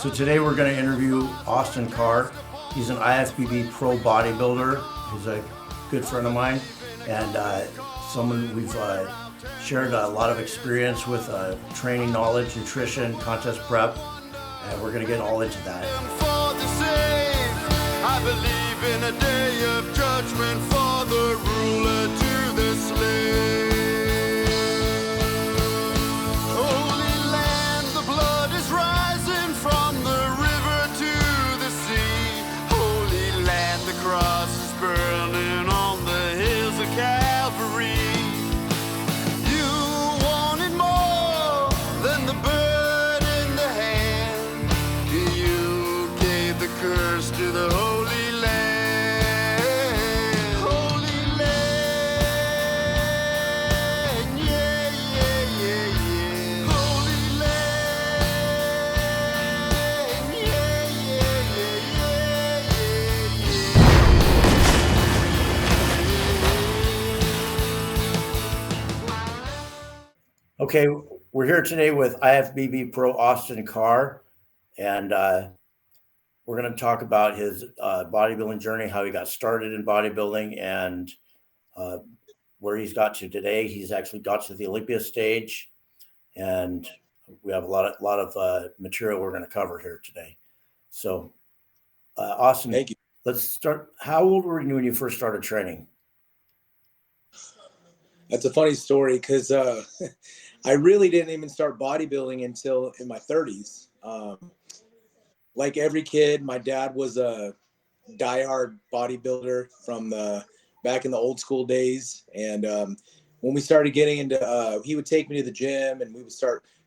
So today we're going to interview Austin Karr. He's an IFBB pro bodybuilder. He's a good friend of mine and someone we've shared a lot of experience with, training knowledge, nutrition, contest prep, and we're going to get all into that. I believe in a day of judgment for the ruler to the slave. Holy land, the blood is rising from the river to the sea. Holy land, the cross is burning on the hills of Calvary. You wanted more than the bird in the hand. You gave the curse to the holy land. Holy land, yeah, yeah, yeah, yeah. Holy land, yeah, yeah, yeah, yeah. Okay, we're here today with IFBB pro Austin Karr, and we're going to talk about his bodybuilding journey, how he got started in bodybuilding, and where he's got to today. He's actually got to the Olympia stage, and we have a lot of material we're going to cover here today. So, Austin, Thank you. Let's start. How old were you when you first started training? That's a funny story because I really didn't even start bodybuilding until in my 30s. Like every kid, my dad was a diehard bodybuilder from back in the old school days. And when we started getting into, he would take me to the gym and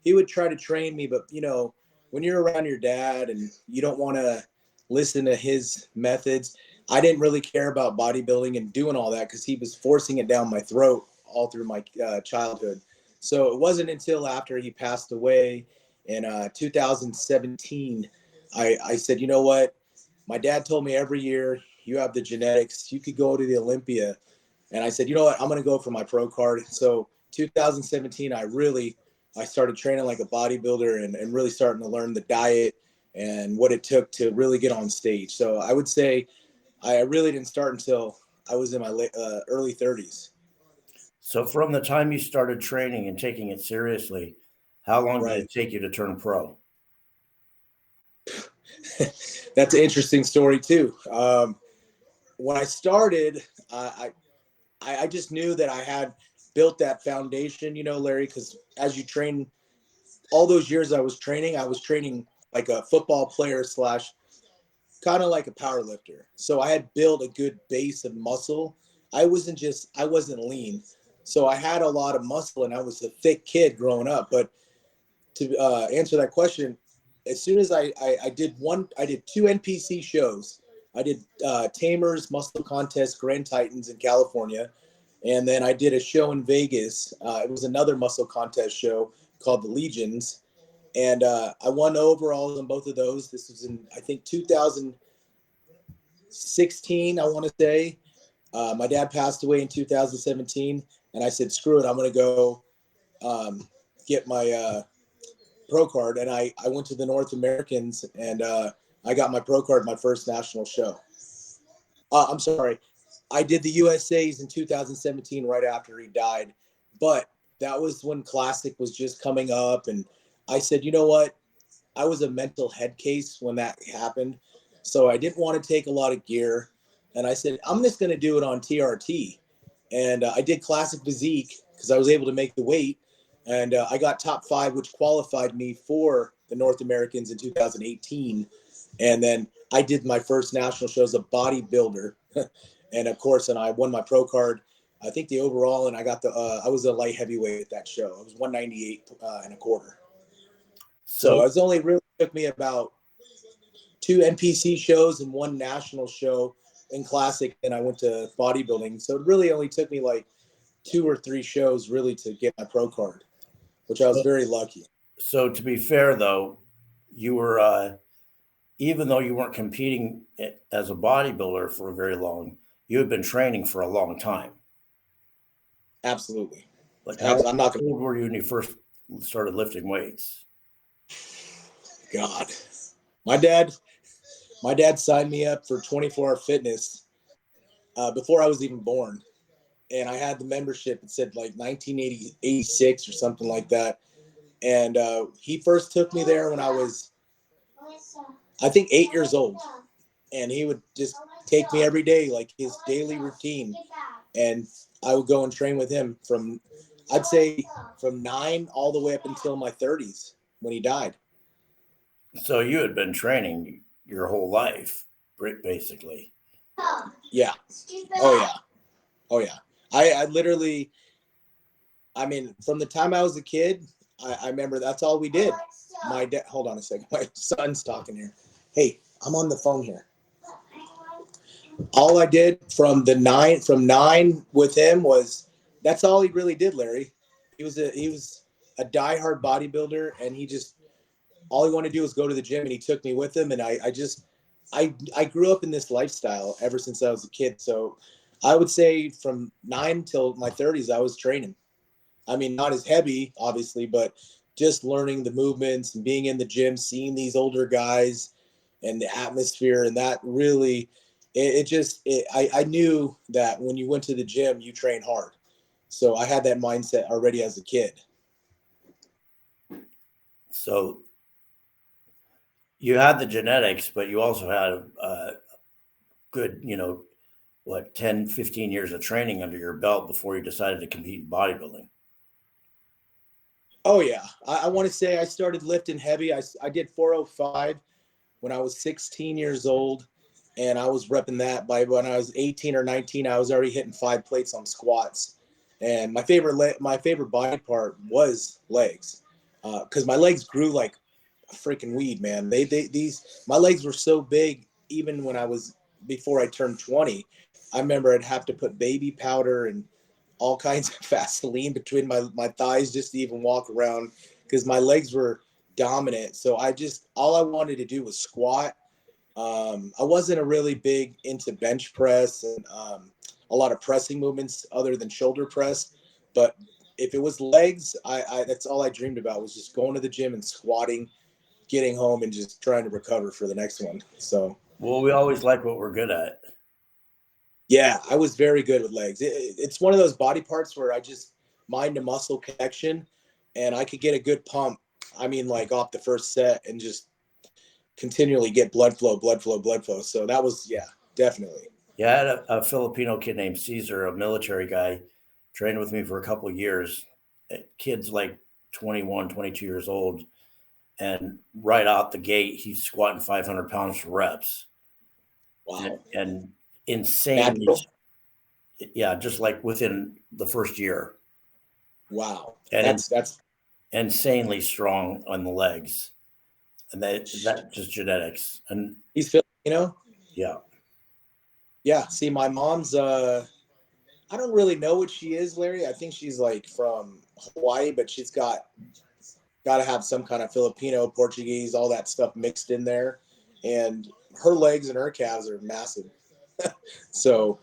he would try to train me. But, you know, when you're around your dad and you don't want to listen to his methods, I didn't really care about bodybuilding and doing all that because he was forcing it down my throat all through my childhood. So it wasn't until after he passed away in 2017, I said, you know what? My dad told me every year, you have the genetics, you could go to the Olympia. And I said, you know what? I'm going to go for my pro card. So 2017, I started training like a bodybuilder and really starting to learn the diet and what it took to really get on stage. So I would say I really didn't start until I was in my early 30s. So from the time you started training and taking it seriously, how long did it take you to turn pro? That's an interesting story too. When I started, I just knew that I had built that foundation, you know, Larry, because as you train, all those years I was training like a football player / kind of like a power lifter. So I had built a good base of muscle. I wasn't lean. So I had a lot of muscle and I was a thick kid growing up. But to answer that question, as soon as I did two NPC shows. I did Tamers, Muscle Contest, Grand Titans in California. And then I did a show in Vegas. It was another muscle contest show called the Legions. And I won overalls on both of those. This was in, I think, 2016, I want to say. My dad passed away in 2017. And I said, screw it, I'm going to go get my pro card. And I went to the North Americans and I got my pro card, my first national show. I'm sorry. I did the USA's in 2017 right after he died. But that was when Classic was just coming up. And I said, you know what? I was a mental head case when that happened. So I didn't want to take a lot of gear. And I said, I'm just going to do it on TRT. And I did Classic Physique because I was able to make the weight. And I got top 5, which qualified me for the North Americans in 2018. And then I did my first national show as a bodybuilder. And of course, and I won my pro card, I think the overall, and I got I was a light heavyweight at that show. I was 198 and a quarter. So it was only really took me about 2 NPC shows and 1 national show in Classic. And I went to bodybuilding. So it really only took me like 2 or 3 shows really to get my pro card, which I was very lucky. So to be fair, though, you were, even though you weren't competing as a bodybuilder for very long, you had been training for a long time. Absolutely. Like how old were you when you first started lifting weights? God, My dad signed me up for 24-hour fitness before I was even born. And I had the membership. It said like 1986 or something like that. And he first took me there when I was, I think, 8 years old. And he would just take me every day, like his daily routine. And I would go and train with him from, I'd say, from 9 all the way up until my 30s when he died. So you had been training your whole life, basically. Yeah. Oh, yeah. Oh, yeah. I literally, I mean, from the time I was a kid, I remember that's all we did. My dad, hold on a second. My son's talking here. Hey, I'm on the phone here. All I did from 9 with him was, that's all he really did, Larry. He was a diehard bodybuilder, and all he wanted to do was go to the gym, and he took me with him. And I grew up in this lifestyle ever since I was a kid. So I would say from 9 till my 30s, I was training. I mean, not as heavy, obviously, but just learning the movements and being in the gym, seeing these older guys and the atmosphere. And that really, I knew that when you went to the gym, you train hard. So I had that mindset already as a kid. So you had the genetics, but you also had a good, 10, 15 years of training under your belt before you decided to compete in bodybuilding. Oh, yeah. I want to say I started lifting heavy. I did 405 when I was 16 years old, and I was repping that. By when I was 18 or 19, I was already hitting 5 plates on squats. And my favorite body part was legs, because my legs grew like a freaking weed, man. My legs were so big even before I turned 20. I remember I'd have to put baby powder and all kinds of Vaseline between my thighs just to even walk around, because my legs were dominant. So all I wanted to do was squat. I wasn't a really big into bench press and a lot of pressing movements other than shoulder press. But if it was legs, that's all I dreamed about, was just going to the gym and squatting, getting home, and just trying to recover for the next one. So, well, we always like what we're good at. yeah, I was very good with legs. It's one of those body parts where I just mind to muscle connection, and I could get a good pump. I mean, like off the first set, and just continually get blood flow. So that was, yeah, definitely. Yeah, I had a Filipino kid named Caesar, a military guy, trained with me for a couple of years. Kid's like 21, 22 years old. And right out the gate, he's squatting 500 pounds for reps. Wow. And insanely, yeah, just like within the first year. Wow. And that's insanely strong on the legs. And that's just genetics. And he's Filipino. Yeah. Yeah. See, my mom's I don't really know what she is, Larry. I think she's like from Hawaii, but she's got to have some kind of Filipino, Portuguese, all that stuff mixed in there. And her legs and her calves are massive. So,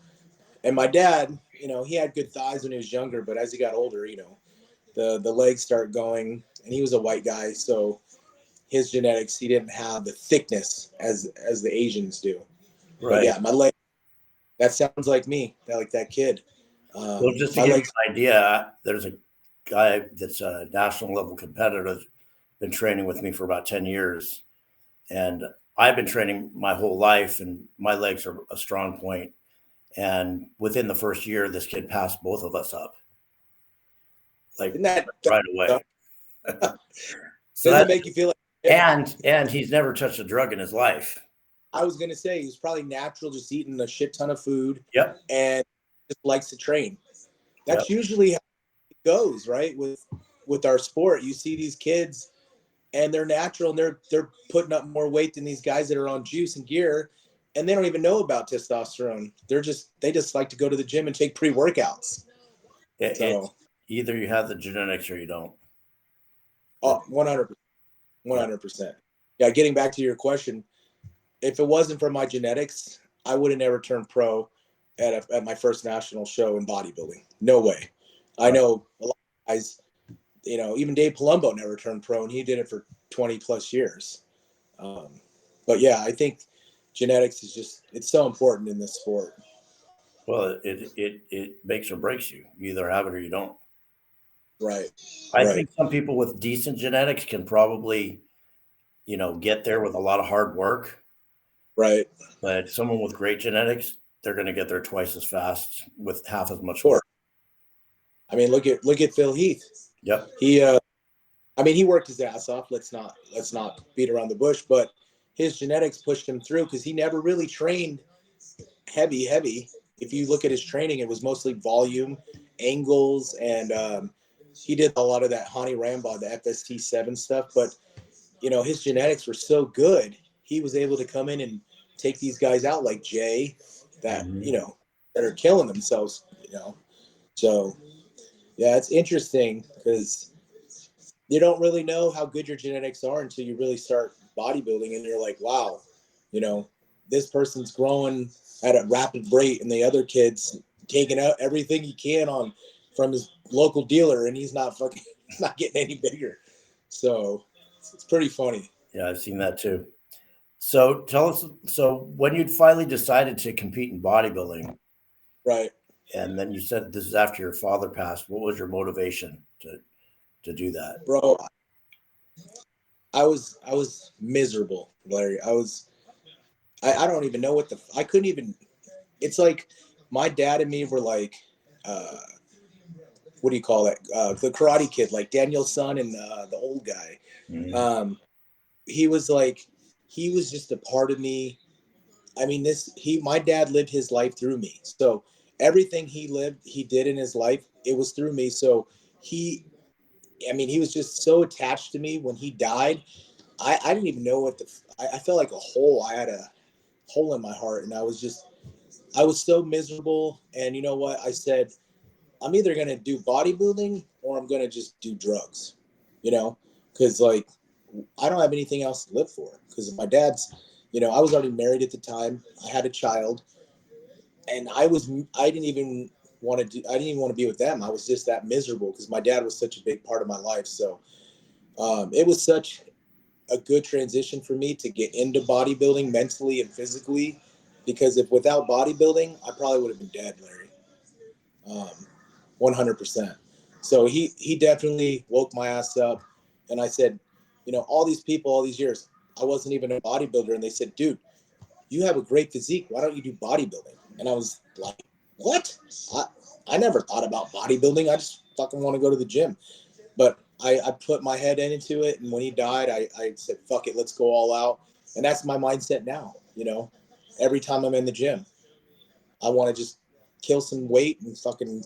and my dad, he had good thighs when he was younger, but as he got older, the legs start going, and he was a white guy. So his genetics, he didn't have the thickness as the Asians do. Right. But yeah, my leg, that sounds like me, like that kid. Well, just to give you an idea, there's a guy that's a national level competitor, been training with me for about 10 years. And I've been training my whole life, and my legs are a strong point. And within the first year, this kid passed both of us up. Like right away. So that make you feel like, and he's never touched a drug in his life. I was gonna say he's probably natural, just eating a shit ton of food. Yep. And just likes to train. That's usually how it goes, right? With our sport, you see these kids, and they're natural, and they're putting up more weight than these guys that are on juice and gear, and they don't even know about testosterone. They just like to go to the gym and take pre-workouts. So either you have the genetics or you don't. Oh, 100%. Yeah, getting back to your question, if it wasn't for my genetics, I would have never turned pro at my first national show in bodybuilding. No way. I know a lot of guys, even Dave Palumbo never turned pro, and he did it for 20 plus years. But yeah, I think genetics is just, it's so important in this sport. Well, it makes or breaks you. You either have it or you don't. Right. I Right. think some people with decent genetics can probably, get there with a lot of hard work. Right. But someone with great genetics, they're going to get there twice as fast with half as much Sure. work. I mean, look at Phil Heath. Yep. He, I mean, he worked his ass off. Let's not beat around the bush, but his genetics pushed him through because he never really trained heavy. If you look at his training, it was mostly volume, angles, and he did a lot of that Hani Rambod, the FST7 stuff. But his genetics were so good, he was able to come in and take these guys out like Jay, that that are killing themselves. So yeah, it's interesting because you don't really know how good your genetics are until you really start bodybuilding, and you're like, wow, this person's growing at a rapid rate, and the other kid's taking out everything he can on from his local dealer, and he's not getting any bigger. So it's pretty funny. Yeah, I've seen that too. So tell us, so when you finally decided to compete in bodybuilding, Right. and then you said this is after your father passed, what was your motivation to do that? Bro, I was miserable, Larry. I don't even know I couldn't even, it's like my dad and me were like, what do you call it? The Karate Kid, like Daniel's son and the old guy. Mhm. He was like, he was just a part of me. I mean, my dad lived his life through me. So everything he did in his life, it was through me. So he was just so attached to me. When he died, I didn't even know I felt like a hole. I had a hole in my heart, and I was so miserable. And you know what? I said, I'm either going to do bodybuilding or I'm going to just do drugs, because like I don't have anything else to live for. Because my dad's, I was already married at the time. I had a child, and I didn't even I didn't even want to be with them. I was just that miserable because my dad was such a big part of my life. So it was such a good transition for me to get into bodybuilding mentally and physically, because if without bodybuilding, I probably would have been dead, Larry. 100%. So he definitely woke my ass up, and I said, all these people, all these years, I wasn't even a bodybuilder, and they said, dude, you have a great physique. Why don't you do bodybuilding? And I was like, what? I never thought about bodybuilding. I just fucking want to go to the gym. But I put my head into it, and when he died, I said, fuck it, let's go all out. And that's my mindset now. Every time I'm in the gym, I want to just kill some weight and fucking,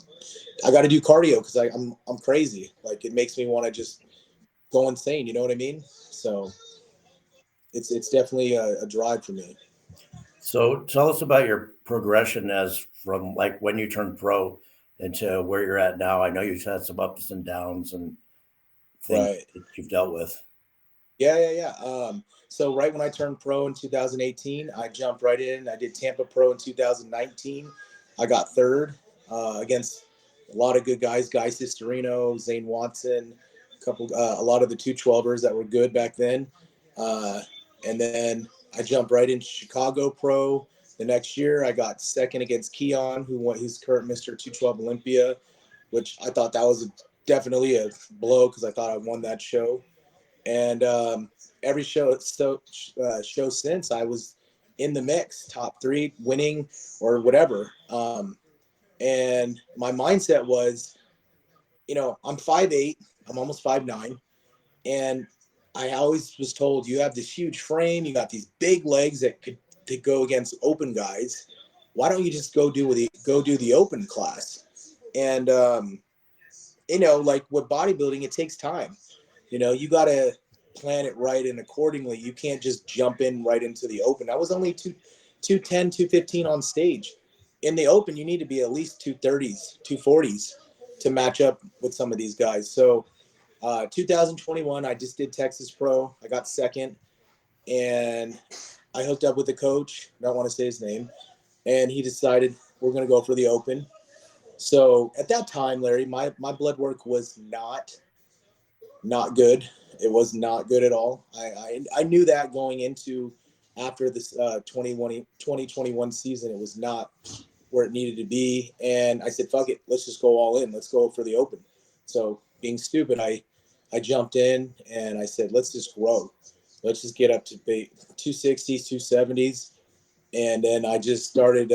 I got to do cardio because I'm crazy. Like, it makes me want to just go insane. You know what I mean? So it's definitely a drive for me. So tell us about your progression as from like when you turned pro into where you're at now. I know you've had some ups and downs and things Right. that you've dealt with. Yeah. So right when I turned pro in 2018, I jumped right in. I did Tampa Pro in 2019. I got third against a lot of good guys, Guy Sistorino, Zane Watson, a lot of the 212ers that were good back then. And then I jumped right into Chicago Pro. The next year, I got second against Keon, who's current Mr. 212 Olympia, which I thought that was definitely a blow because I thought I won that show. And every show since, I was in the mix, top three, winning or whatever. And my mindset was, I'm 5'8", I'm almost 5'9", and I always was told, you have this huge frame, you got these big legs that could go against open guys. Why don't you just go do the open class? And like with bodybuilding, it takes time. You got to plan it right, and accordingly. You can't just jump in right into the open. I was only 210, 215 on stage. In the open, you need to be at least 230s, 240s to match up with some of these guys. So 2021, I just did Texas Pro. I got second, and I hooked up with the coach. I don't want to say his name. And he decided we're going to go for the open. So at that time, Larry, my blood work was not good. It was not good at all. I knew that going into after this 2021 season, it was not where it needed to be. And I said, fuck it, let's just go all in. Let's go for the open. So being stupid, I jumped in and I said, let's just grow. Let's just get up to 260s, 270s. And then I just started,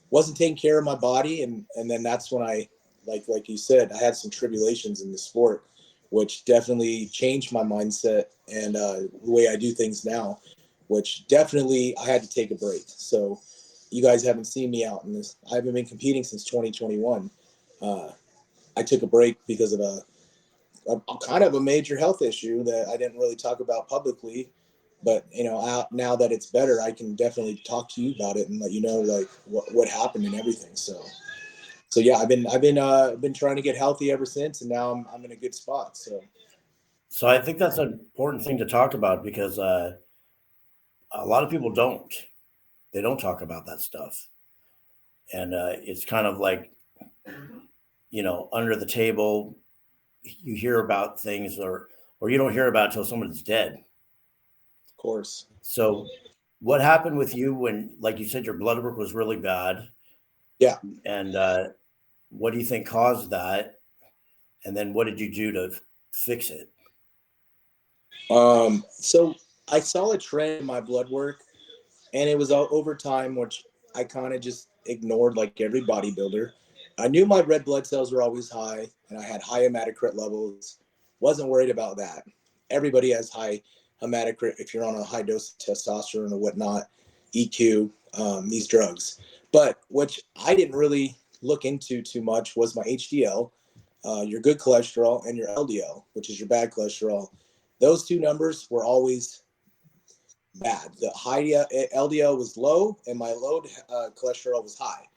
wasn't taking care of my body. And then that's when I, like you said, I had some tribulations in the sport, which definitely changed my mindset and the way I do things now, which definitely I had to take a break. So you guys haven't seen me out in this. I haven't been competing since 2021. I took a break because of a kind of a major health issue that I didn't really talk about publicly. But, you know, now that it's better, I can definitely talk to you about it and let you know like what happened and everything. So yeah, I've been trying to get healthy ever since, and now I'm in a good spot. So I think that's an important thing to talk about because a lot of people don't talk about that stuff. And it's kind of like, you know, under the table, you hear about things or you don't hear about it until someone's dead. Of course. So what happened with you when, like you said, your blood work was really bad? Yeah. And what do you think caused that? And then what did you do to fix it? So I saw a trend in my blood work, and it was all over time, which I kind of just ignored like every bodybuilder. I knew my red blood cells were always high, and I had high hematocrit levels. Wasn't worried about that. Everybody has high hematocrit if you're on a high dose of testosterone or whatnot, EQ, these drugs. But which I didn't really look into too much was my HDL, your good cholesterol, and your LDL, which is your bad cholesterol. Those two numbers were always bad. The high LDL was low, and my low cholesterol was high.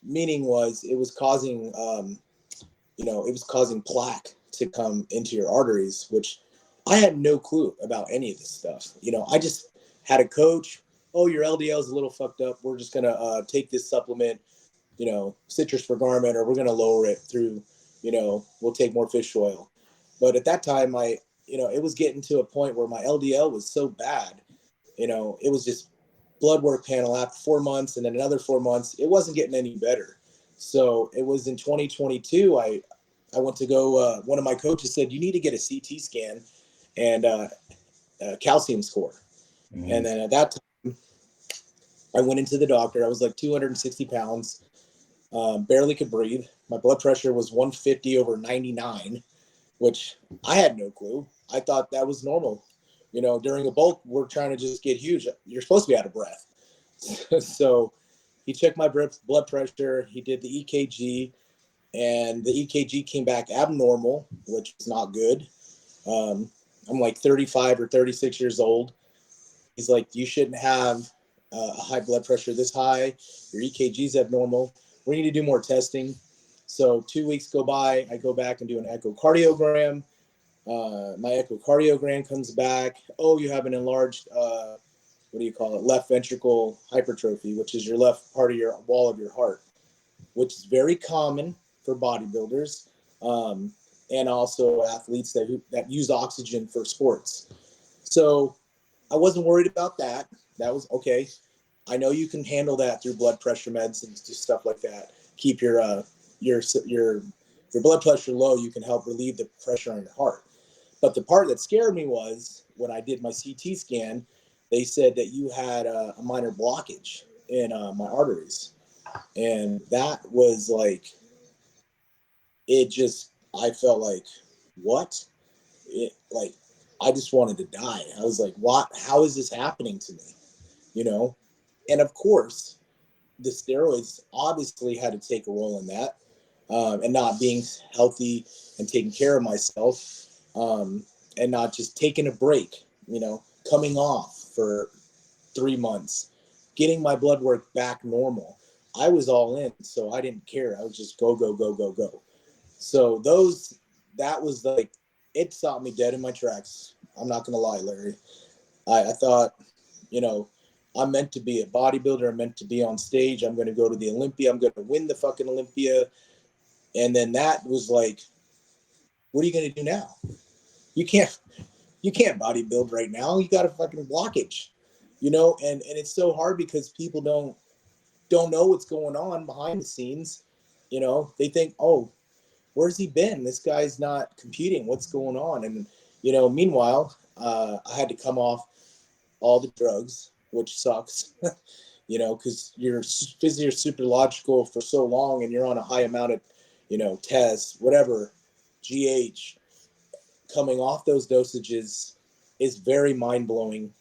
Meaning was it was causing, it was causing plaque to come into your arteries, which I had no clue about any of this stuff. You know, I just had a coach. Oh, your LDL is a little fucked up. We're just gonna take this supplement, citrus garment, or we're gonna lower it through, we'll take more fish oil. But at that time, it was getting to a point where my LDL was so bad, it was just blood work panel after 4 months and then another 4 months. It wasn't getting any better. So it was in 2022, I went to go, one of my coaches said, you need to get a CT scan and a calcium score. Mm-hmm. And then at that time, I went into the doctor. I was like 260 pounds, barely could breathe. My blood pressure was 150/99, which I had no clue. I thought that was normal. During a bulk, we're trying to just get huge. You're supposed to be out of breath. So he checked my blood pressure. He did the EKG, and the EKG came back abnormal, which is not good. I'm like 35 or 36 years old. He's like, you shouldn't have a high blood pressure this high. Your EKG's abnormal. We need to do more testing. So 2 weeks go by. I go back and do an echocardiogram. My echocardiogram comes back. Oh, you have an enlarged, left ventricle hypertrophy, which is your left part of your wall of your heart, which is very common for bodybuilders and also athletes that use oxygen for sports. So I wasn't worried about that. That was okay. I know you can handle that through blood pressure meds and stuff like that. Keep your blood pressure low. You can help relieve the pressure on your heart. But the part that scared me was when I did my CT scan, they said that you had a minor blockage in my arteries. And that was like, I felt like, what? I just wanted to die. I was like, what? How is this happening to me? And of course, the steroids obviously had to take a role in that, and not being healthy and taking care of myself, and not just taking a break, coming off for 3 months, getting my blood work back normal. I was all in, so I didn't care. I was just go, go, go, go, go. So that was like, it stopped me dead in my tracks. I'm not going to lie, Larry. I thought, I'm meant to be a bodybuilder. I'm meant to be on stage. I'm going to go to the Olympia. I'm going to win the fucking Olympia. And then that was like, what are you going to do now? You can't bodybuild right now. You got a fucking blockage. and it's so hard because people don't know what's going on behind the scenes. They think, oh, where's he been? This guy's not competing. What's going on? And, meanwhile, I had to come off all the drugs, which sucks, because you're physiological for so long and you're on a high amount of, tests, whatever, GH. Coming off those dosages is very mind blowing.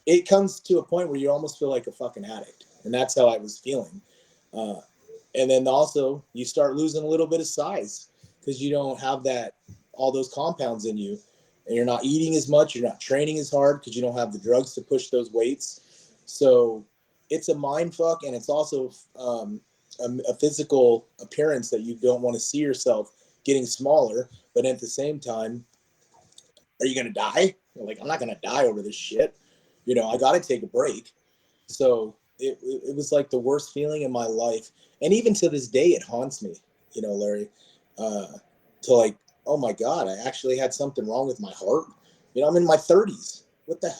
It comes to a point where you almost feel like a fucking addict. And that's how I was feeling. And then also you start losing a little bit of size because you don't have all those compounds in you, and you're not eating as much. You're not training as hard because you don't have the drugs to push those weights. So it's a mind fuck. And it's also a physical appearance that you don't want to see yourself getting smaller. But at the same time, are you going to die? Like, I'm not going to die over this shit. I got to take a break. So it was like the worst feeling in my life. And even to this day, it haunts me, Larry, to like, oh my God, I actually had something wrong with my heart. I'm in my 30s. What the,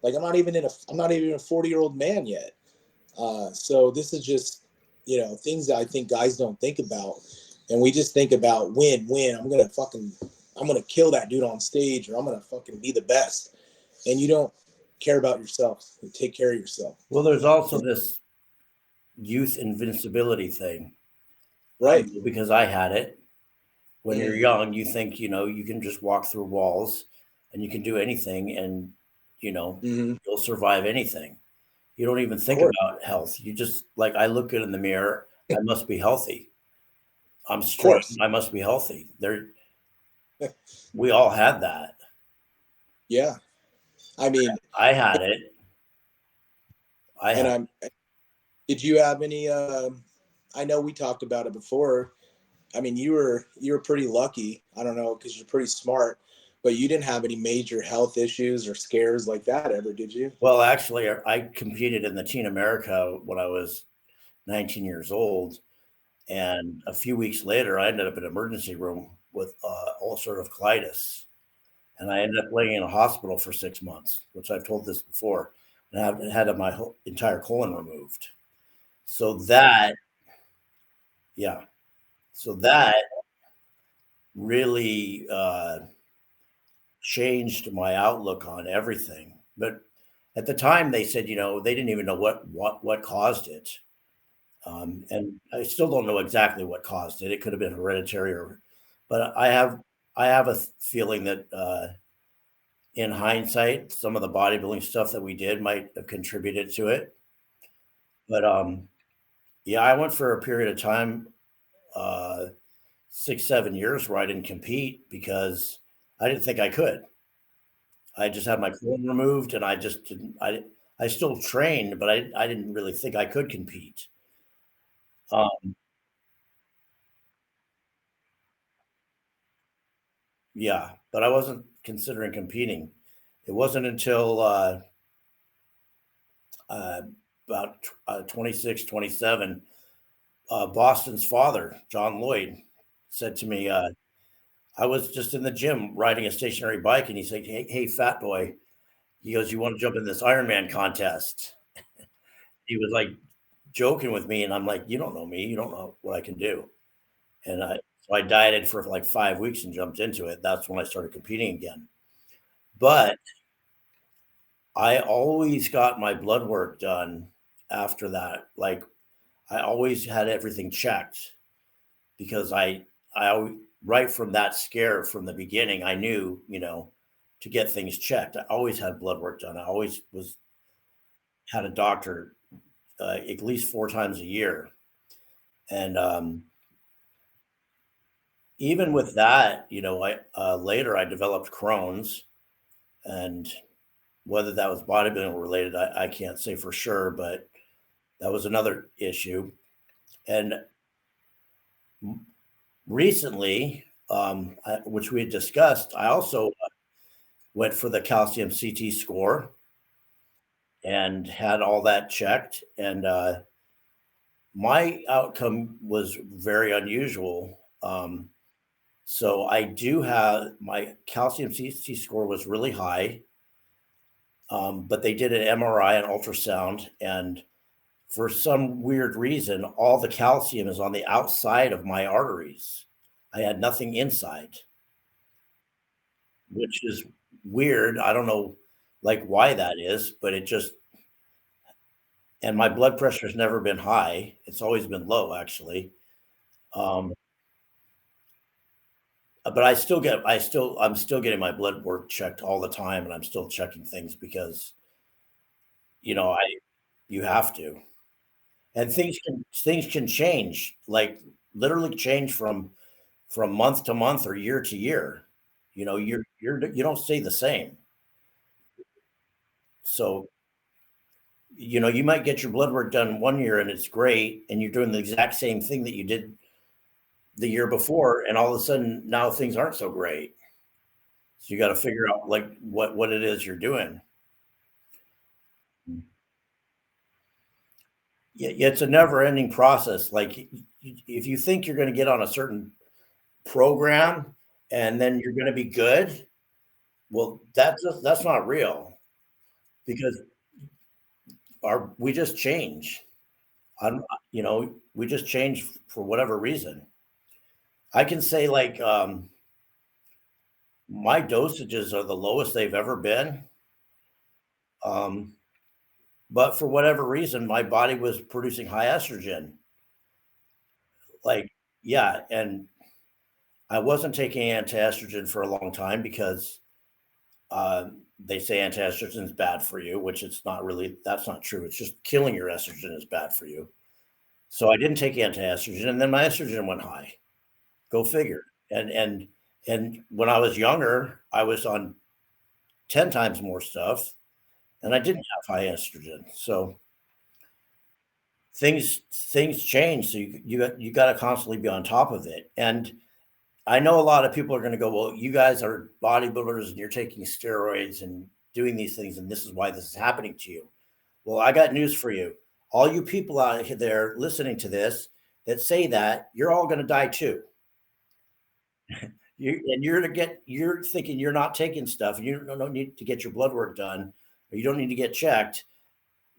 like, I'm not even a 40-year-old man yet. So this is just, things that I think guys don't think about. And we just think about win. I'm going to kill that dude on stage, or I'm going to fucking be the best. And you don't care about yourself. You take care of yourself. Well, there's also this youth invincibility thing. Right. Because I had it. When you're young, you think, you can just walk through walls and you can do anything, and, you'll survive anything. You don't even think about health. You just, like, I look good in the mirror. I must be healthy. I'm strong. I must be healthy. We all had that. Yeah. I mean, I had it. Did you have any, I know we talked about it before. I mean, you were pretty lucky. I don't know, because you're pretty smart, but you didn't have any major health issues or scares like that ever, did you? Well, actually, I competed in the Teen America when I was 19 years old. And a few weeks later, I ended up in an emergency room with ulcerative colitis. And I ended up laying in a hospital for 6 months, which I've told this before. And I had my whole entire colon removed. So that really changed my outlook on everything. But at the time, they said, they didn't even know what caused it. And I still don't know exactly what caused it. It could have been hereditary, but I have a feeling that in hindsight, some of the bodybuilding stuff that we did might have contributed to it. But I went for a period of time, 6-7 years, where I didn't compete because I didn't think I could. I just had my colon removed, and I just didn't. I still trained, but I didn't really think I could compete. Yeah, but I wasn't considering competing. It wasn't until about 26, 27, Boston's father, John Lloyd, said to me, I was just in the gym riding a stationary bike, and he said, hey, fat boy, he goes, you want to jump in this Ironman contest? He was like joking with me, and I'm like, you don't know me. You don't know what I can do. And so I dieted for like 5 weeks and jumped into it. That's when I started competing again. But I always got my blood work done after that. Like, I always had everything checked because I right from that scare from the beginning, I knew, to get things checked. I always had blood work done. I always had a doctor at least 4 times a year. And even with that, I later I developed Crohn's, and whether that was bodybuilding related, I can't say for sure, but that was another issue. And recently, which we had discussed, I also went for the calcium CT score and had all that checked. And my outcome was very unusual. So I do have my calcium CT score was really high. But they did an MRI and ultrasound, and for some weird reason, all the calcium is on the outside of my arteries. I had nothing inside, which is weird. I don't know like why that is, but it just, and my blood pressure has never been high. It's always been low, actually. Um, but I'm still getting my blood work checked all the time, and I'm still checking things because, you know, you have to. And things can change, like literally change from month to month or year to year. You don't stay the same. So, you might get your blood work done one year and it's great, and you're doing the exact same thing that you did the year before, and all of a sudden now things aren't so great. So you got to figure out like what it is you're doing. Yeah, it's a never ending process. Like if you think you're going to get on a certain program and then you're going to be good, well, that's not real because we just change. I'm, we just change for whatever reason. I can say like my dosages are the lowest they've ever been. Um, but for whatever reason, my body was producing high estrogen. Like, yeah, and I wasn't taking anti-estrogen for a long time because they say anti-estrogen is bad for you, which it's not really. That's not true. It's just killing your estrogen is bad for you. So I didn't take anti-estrogen, and then my estrogen went high. Go figure. And when I was younger, I was on 10 times more stuff, and I didn't have high estrogen. So things change. So you got to constantly be on top of it. And I know a lot of people are going to go, well, you guys are bodybuilders and you're taking steroids and doing these things, and this is why this is happening to you. Well, I got news for you. All you people out there listening to this that say that, you're all going to die too. You're thinking you're not taking stuff, and you don't need to get your blood work done, or you don't need to get checked.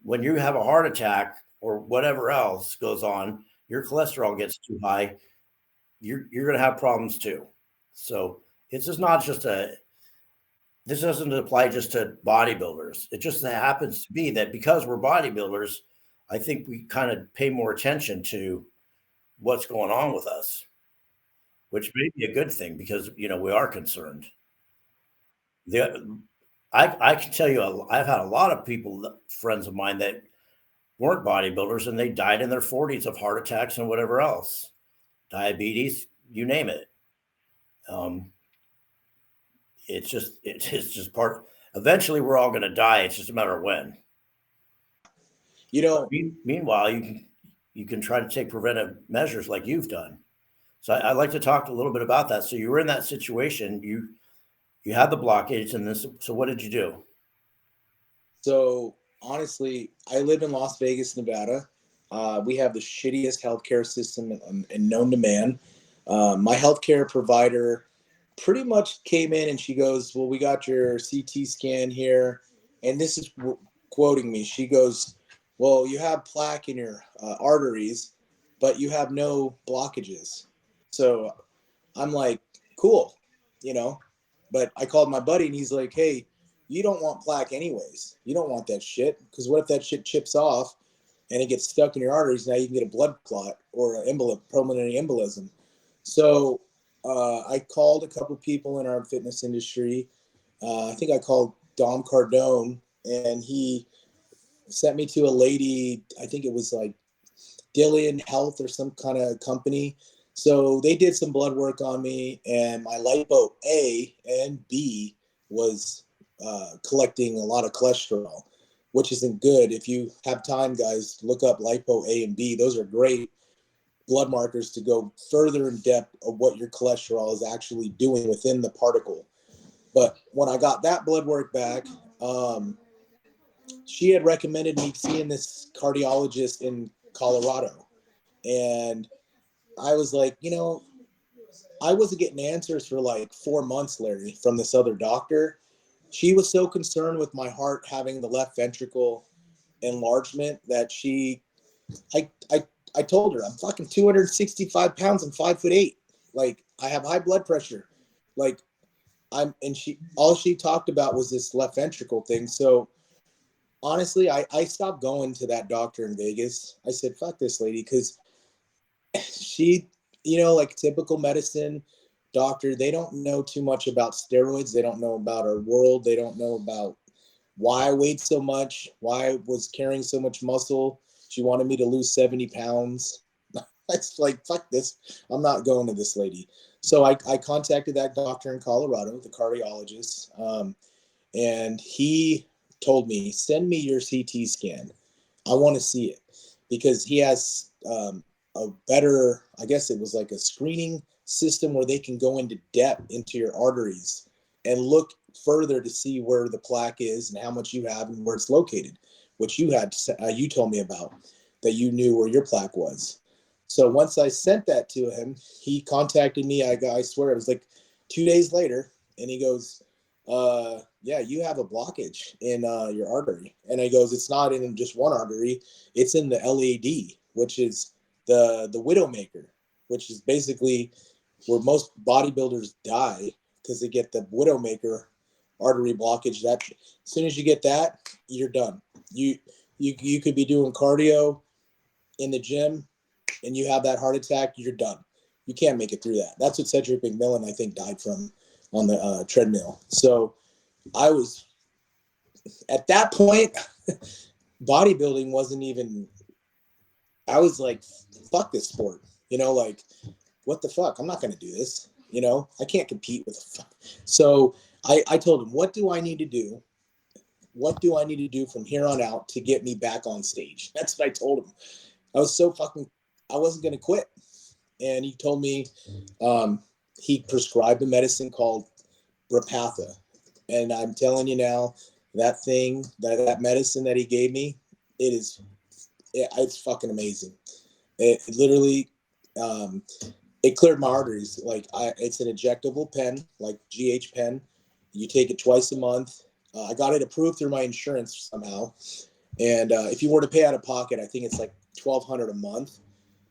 When you have a heart attack or whatever else goes on, your cholesterol gets too high, you're going to have problems too. So it's just not just this doesn't apply just to bodybuilders. It just happens to be that because we're bodybuilders, I think we kind of pay more attention to what's going on with us, which may be a good thing because we are concerned. The I can tell you, I've had a lot of people, friends of mine, that weren't bodybuilders and they died in their 40s of heart attacks and whatever else, diabetes, you name it. Um, it's just part. Eventually, we're all going to die. It's just a matter of when. Meanwhile, you can try to take preventive measures like you've done. So I'd like to talk a little bit about that. So you were in that situation. You had the blockage, and this. So what did you do? So honestly, I live in Las Vegas, Nevada. We have the shittiest healthcare system and known to man. My healthcare provider pretty much came in and she goes, well, we got your CT scan here. And this is quoting me. She goes, well, you have plaque in your arteries, but you have no blockages. So I'm like, cool, but I called my buddy and he's like, hey, you don't want plaque anyways. You don't want that shit. Because what if that shit chips off and it gets stuck in your arteries? Now you can get a blood clot or an pulmonary embolism. So I called a couple of people in our fitness industry. I think I called Dom Cardone, and he sent me to a lady. I think it was like Dillian Health or some kind of company. So they did some blood work on me, and my lipo A and B was collecting a lot of cholesterol, which isn't good. If you have time, guys, look up lipo A and B. Those are great blood markers to go further in depth of what your cholesterol is actually doing within the particle. But when I got that blood work back, she had recommended me seeing this cardiologist in Colorado. And I was like, I wasn't getting answers for like 4 months, Larry, from this other doctor. she was so concerned with my heart having the left ventricle enlargement that I told her, I'm fucking 265 pounds and 5'8". Like, I have high blood pressure. Like, all she talked about was this left ventricle thing. So honestly, I stopped going to that doctor in Vegas. I said, fuck this lady. Cause she, like typical medicine doctor, they don't know too much about steroids. They don't know about our world. They don't know about why I weighed so much, why I was carrying so much muscle. She wanted me to lose 70 pounds. That's like, fuck this. I'm not going to this lady. So I contacted that doctor in Colorado, the cardiologist, and he told me, send me your CT scan. I want to see it, because he has a better, I guess it was like a screening system where they can go into depth into your arteries and look further to see where the plaque is and how much you have and where it's located, which you told me about, that you knew where your plaque was. So once I sent that to him, he contacted me. I swear it was like 2 days later, and he goes, yeah, you have a blockage in your artery. And he goes, it's not in just one artery, it's in the LAD, which is the widowmaker, which is basically where most bodybuilders die, because they get the widowmaker artery blockage. That as soon as you get that, you're done. You could be doing cardio in the gym and you have that heart attack, you're done. You can't make it through that. That's what Cedric McMillan, I think, died from on the treadmill. So I was, at that point, bodybuilding wasn't even, I was like, fuck this sport. Like, what the fuck? I'm not going to do this. I can't compete with the fuck. So I told him, what do I need to do? What do I need to do from here on out to get me back on stage? That's what I told him. I wasn't going to quit. And he told me, he prescribed a medicine called Repatha. And I'm telling you now, that thing, that medicine that he gave me, it's fucking amazing. It literally, it cleared my arteries. Like, it's an injectable pen, like GH pen. You take it twice a month. I got it approved through my insurance somehow. And if you were to pay out of pocket, I think it's like $1,200 a month.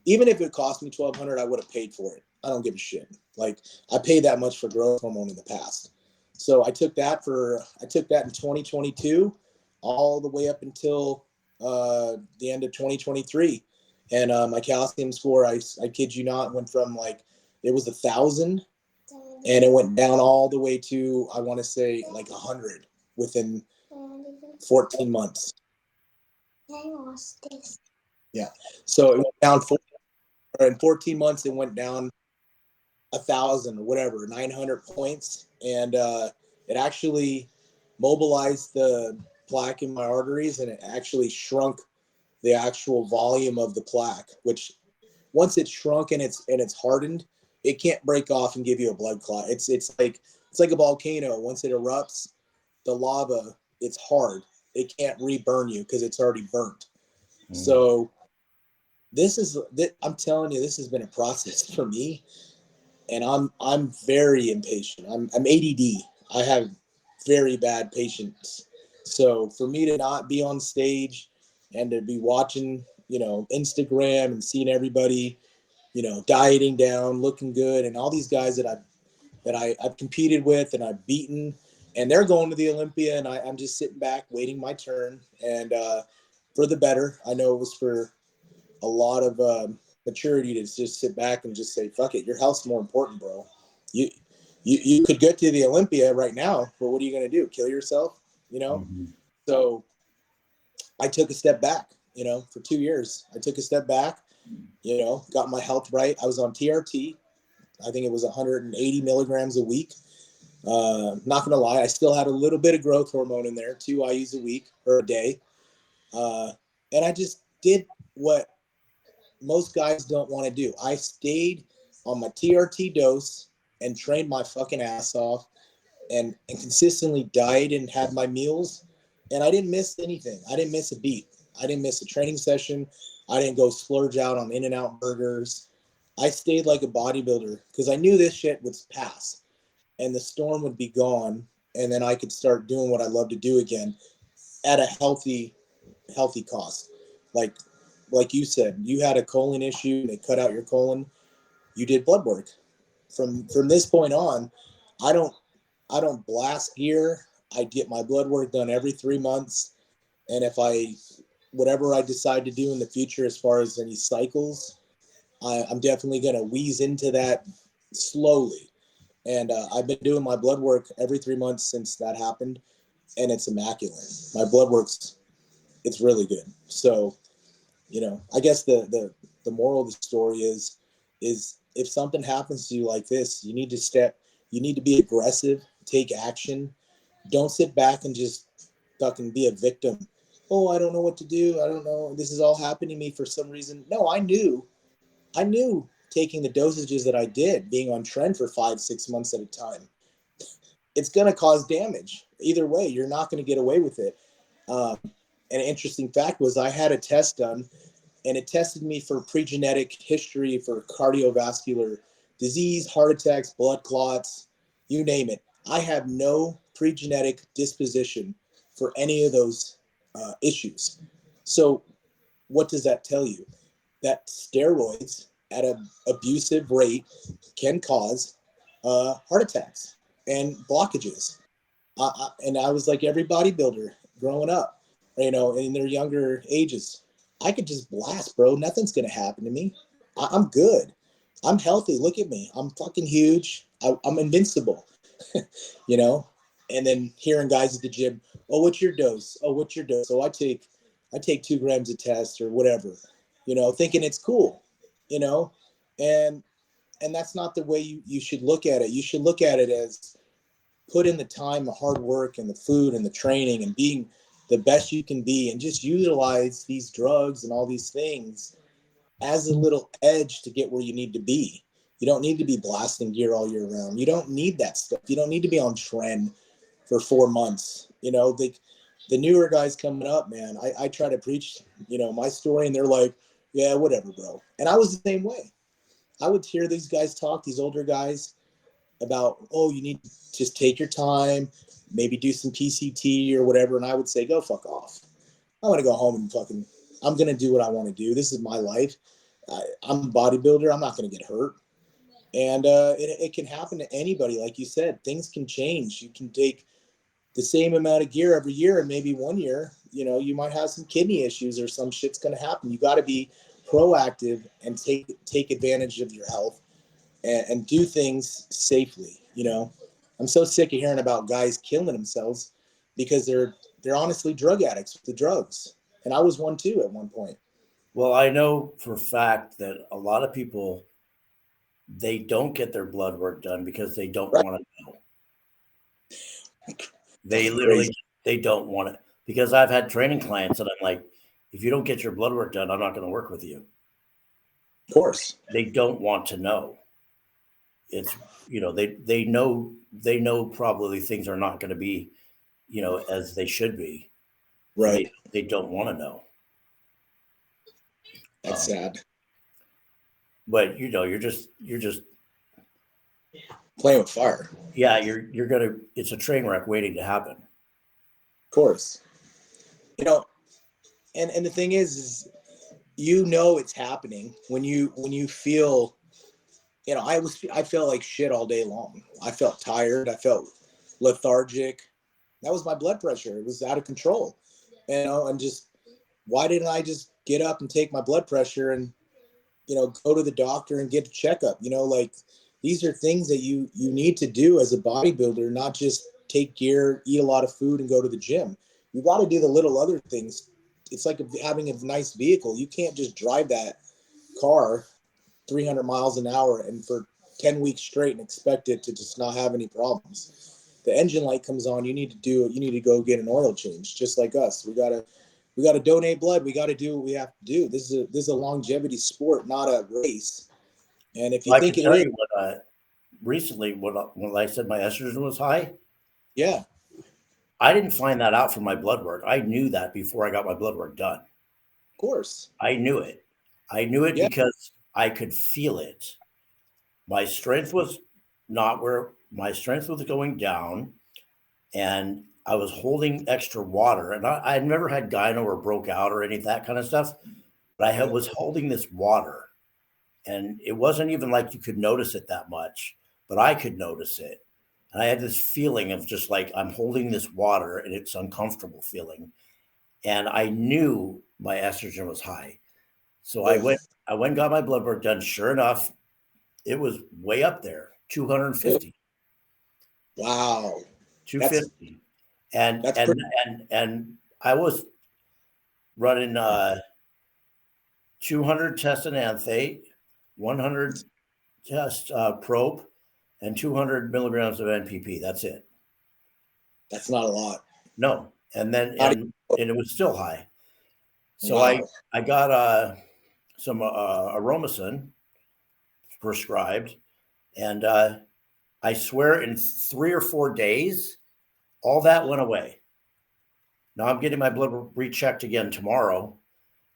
Even if it cost me $1,200, I would have paid for it. I don't give a shit. Like, I paid that much for growth hormone in the past. So I took that in 2022, all the way up until the end of 2023. And my calcium score, I kid you not, went from like, it was 1,000, and it went down all the way to, I want to say, like 100 within 14 months. Yeah. So it went down in 14 months. It went down 1,000 or whatever, 900 points. And it actually mobilized the plaque in my arteries, and it actually shrunk the actual volume of the plaque, which once it's shrunk and it's hardened, it can't break off and give you a blood clot. It's like a volcano. Once it erupts, the lava, it's hard. It can't reburn you because it's already burnt. So I'm telling you, this has been a process for me, and I'm very impatient. I'm ADD. I have very bad patience. So for me to not be on stage and to be watching, Instagram and seeing everybody, dieting down, looking good, and all these guys that I've competed with and I've beaten, and they're going to the Olympia, and I'm just sitting back waiting my turn. And for the better, I know it was for a lot of maturity to just sit back and just say, fuck it, your health's more important, bro. You could get to the Olympia right now, but what are you going to do? Kill yourself? Mm-hmm. So I took a step back, for 2 years. I took a step back, got my health right. I was on TRT. I think it was 180 milligrams a week. Not going to lie, I still had a little bit of growth hormone in there, 2 IUs a week or a day. And I just did what most guys don't want to do. I stayed on my TRT dose and trained my fucking ass off and consistently dieted and had my meals. And I didn't miss anything. I didn't miss a beat. I didn't miss a training session. I didn't go splurge out on In-N-Out burgers. I stayed like a bodybuilder because I knew this shit would pass and the storm would be gone. and then I could start doing what I love to do again at a healthy cost. Like you said, you had a colon issue, they cut out your colon, you did blood work. From this point on, I don't blast gear. I get my blood work done every 3 months. And if whatever I decide to do in the future, as far as any cycles, I'm definitely going to wheeze into that slowly. And I've been doing my blood work every 3 months since that happened. And it's immaculate. My blood work's, it's really good. So, I guess the moral of the story is if something happens to you like this, you need to be aggressive, take action. Don't sit back and just fucking be a victim. Oh, I don't know what to do. I don't know. This is all happening to me for some reason. No, I knew taking the dosages that I did, being on trend for 5-6 months at a time, it's going to cause damage. Either way, you're not going to get away with it. An interesting fact was I had a test done, and it tested me for pre-genetic history for cardiovascular disease, heart attacks, blood clots, you name it. I have no pre-genetic disposition for any of those issues. So what does that tell you? That steroids at an abusive rate can cause heart attacks and blockages. And I was like every bodybuilder growing up, in their younger ages. I could just blast, bro. Nothing's going to happen to me. I'm good. I'm healthy. Look at me. I'm fucking huge. I'm invincible, And then hearing guys at the gym, oh, what's your dose? Oh, what's your dose? So I take 2 grams a test or whatever, thinking it's cool, and that's not the way you should look at it. You should look at it as put in the time, the hard work, and the food and the training and being the best you can be, and just utilize these drugs and all these things as a little edge to get where you need to be. You don't need to be blasting gear all year round. You don't need that stuff. You don't need to be on trend for 4 months. The newer guys coming up, man, I try to preach, my story, and they're like, yeah, whatever, bro. And I was the same way. I would hear these guys talk, these older guys, about, oh, you need to just take your time, maybe do some PCT or whatever. And I would say, go fuck off. I want to go home and I'm going to do what I want to do. This is my life. I'm a bodybuilder. I'm not going to get hurt. And it can happen to anybody. Like you said, things can change. You can take the same amount of gear every year, and maybe 1 year, you might have some kidney issues or some shit's going to happen. You got to be proactive and take advantage of your health and do things safely. I'm so sick of hearing about guys killing themselves because they're honestly drug addicts with the drugs. And I was one too at one point. Well, I know for a fact that a lot of people, they don't get their blood work done because they don't want to know. They literally, they don't want it, because I've had training clients and I'm like, if you don't get your blood work done, I'm not going to work with you. Of course. They don't want to know. It's, they know probably things are not going to be, as they should be. Right. They don't want to know. That's sad. But you're just playing with fire. Yeah, it's a train wreck waiting to happen. Of course. And the thing is it's happening when you feel, I felt like shit all day long. I felt tired. I felt lethargic. That was my blood pressure. It was out of control. And just, why didn't I just get up and take my blood pressure and, go to the doctor and get a checkup? These are things that you need to do as a bodybuilder, not just take gear, eat a lot of food, and go to the gym. You got to do the little other things. It's like having a nice vehicle. You can't just drive that car 300 miles an hour and for 10 weeks straight and expect it to just not have any problems. The engine light comes on. You need to go get an oil change, just like us. We got to donate blood. We got to do what we have to do. This is a longevity sport, not a race. And if you think it is, recently when I said my estrogen was high, yeah, I didn't find that out from my blood work. I knew that before I got my blood work done. Of course, I knew it. Because I could feel it. My strength was going down. and I was holding extra water, and I'd never had gyno or broke out or any of that kind of stuff, but was holding this water, and it wasn't even like you could notice it that much, but I could notice it. And I had this feeling of just like I'm holding this water and it's uncomfortable feeling. And I knew my estrogen was high. So I went and got my blood work done. Sure enough, it was way up there, 250. Wow. 250. And I was running 200 test enanthate, 100 test probe, and 200 milligrams of NPP. That's it. That's not a lot. No. And then and it was still high. So I got some Aromacin prescribed, and I swear in 3 or 4 days, all that went away. Now I'm getting my blood rechecked again tomorrow.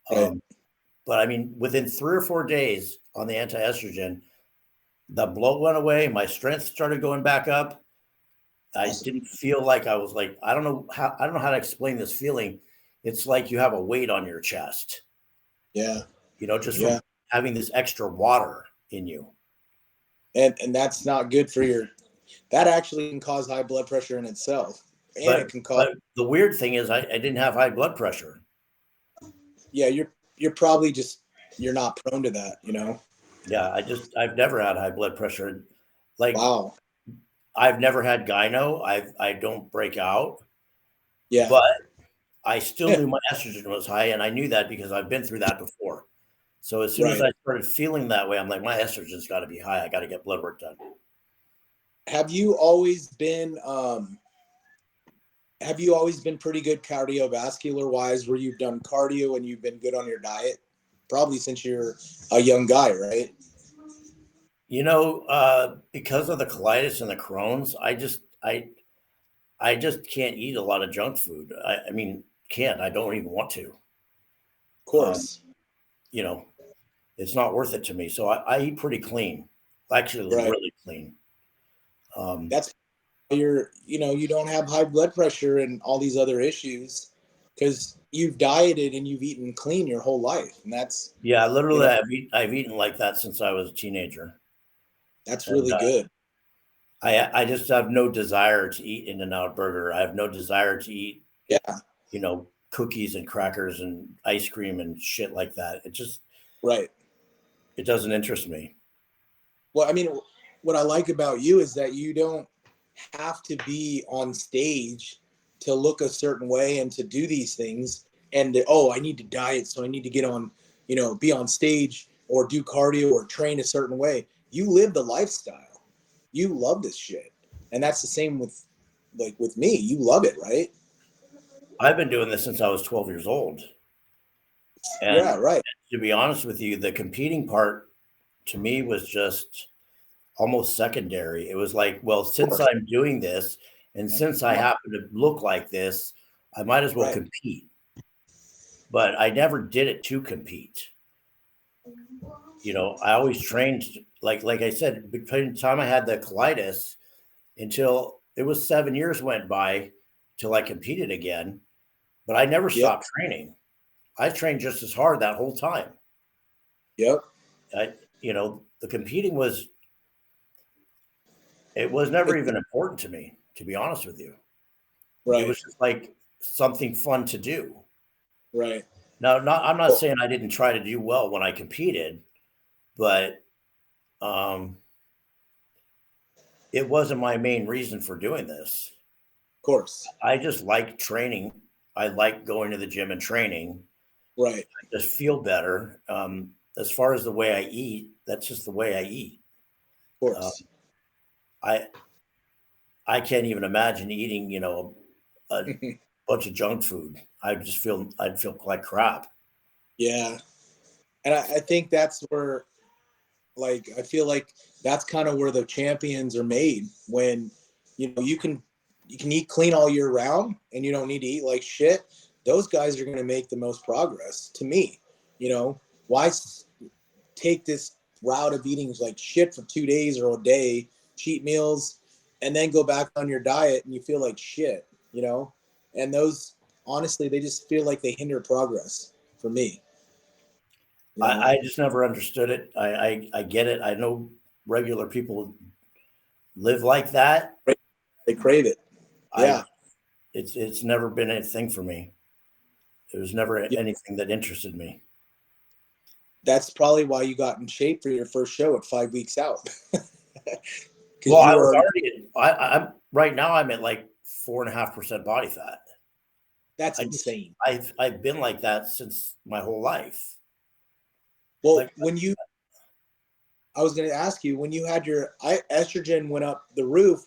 But I mean, within 3 or 4 days on the anti-estrogen, the bloat went away. My strength started going back up. I didn't feel like I was like, I don't know how to explain this feeling. It's like you have a weight on your chest. Yeah. Just from having this extra water in you. And that's not good for that actually can cause high blood pressure in itself. And it can cause. But the weird thing is I didn't have high blood pressure. Yeah, you're probably you're not prone to that, Yeah, I've never had high blood pressure. Like, wow. I've never had gyno. I don't break out. Yeah. But I still knew my estrogen was high, and I knew that because I've been through that before. So as soon as I started feeling that way, I'm like, my estrogen's got to be high. I got to get blood work done. Have you always been pretty good cardiovascular wise, where you've done cardio and you've been good on your diet? Probably since you're a young guy, right? Because of the colitis and the Crohn's, I just can't eat a lot of junk food. I mean, can't. I don't even want to. Of course. It's not worth it to me. So I eat pretty clean. Actually, really clean. That's you don't have high blood pressure and all these other issues because you've dieted and you've eaten clean your whole life. And that's literally I've eaten like that since I was a teenager. That's really good. I just have no desire to eat In-N-Out Burger. I have no desire to eat, cookies and crackers and ice cream and shit like that. It just, it doesn't interest me. Well, I mean, what I like about you is that you don't have to be on stage to look a certain way and to do these things. And I need to diet, so I need to get on, be on stage or do cardio or train a certain way. You live the lifestyle. You love this shit. And that's the same with me. You love it, right? I've been doing this since I was 12 years old. And to be honest with you, the competing part to me was just almost secondary. It was like, well, since I'm doing this and since I happen to look like this, I might as well compete. But I never did it to compete. I always trained, like I said, between the time I had the colitis until it was 7 years went by till I competed again. But I never stopped training. I trained just as hard that whole time. Yep. The competing was never even important to me, to be honest with you. It was just like something fun to do. Right. Now, I'm not saying I didn't try to do well when I competed, but it wasn't my main reason for doing this. Of course. I just like training. I like going to the gym and training. Right. I just feel better. As far as the way I eat, that's just the way I eat. Of course. I can't even imagine eating, a bunch of junk food. I'd feel like crap. Yeah. And I think that's where, I feel like that's kind of where the champions are made, when, you can eat clean all year round and you don't need to eat like shit. Those guys are going to make the most progress to me. Why take this route of eating like shit for 2 days or a day, cheat meals, and then go back on your diet and you feel like shit, you know? And those, honestly, they just feel like they hinder progress for me. You know? I just never understood it. I get it. I know regular people live like that. They crave it. Yeah. It's never been a thing for me. It was never anything that interested me. That's probably why you got in shape for your first show at 5 weeks out. Well, I was already. I'm right now. I'm at like 4.5% body fat. That's insane. I've been like that since my whole life. Well, Like, I was going to ask you, when you had your estrogen went up the roof,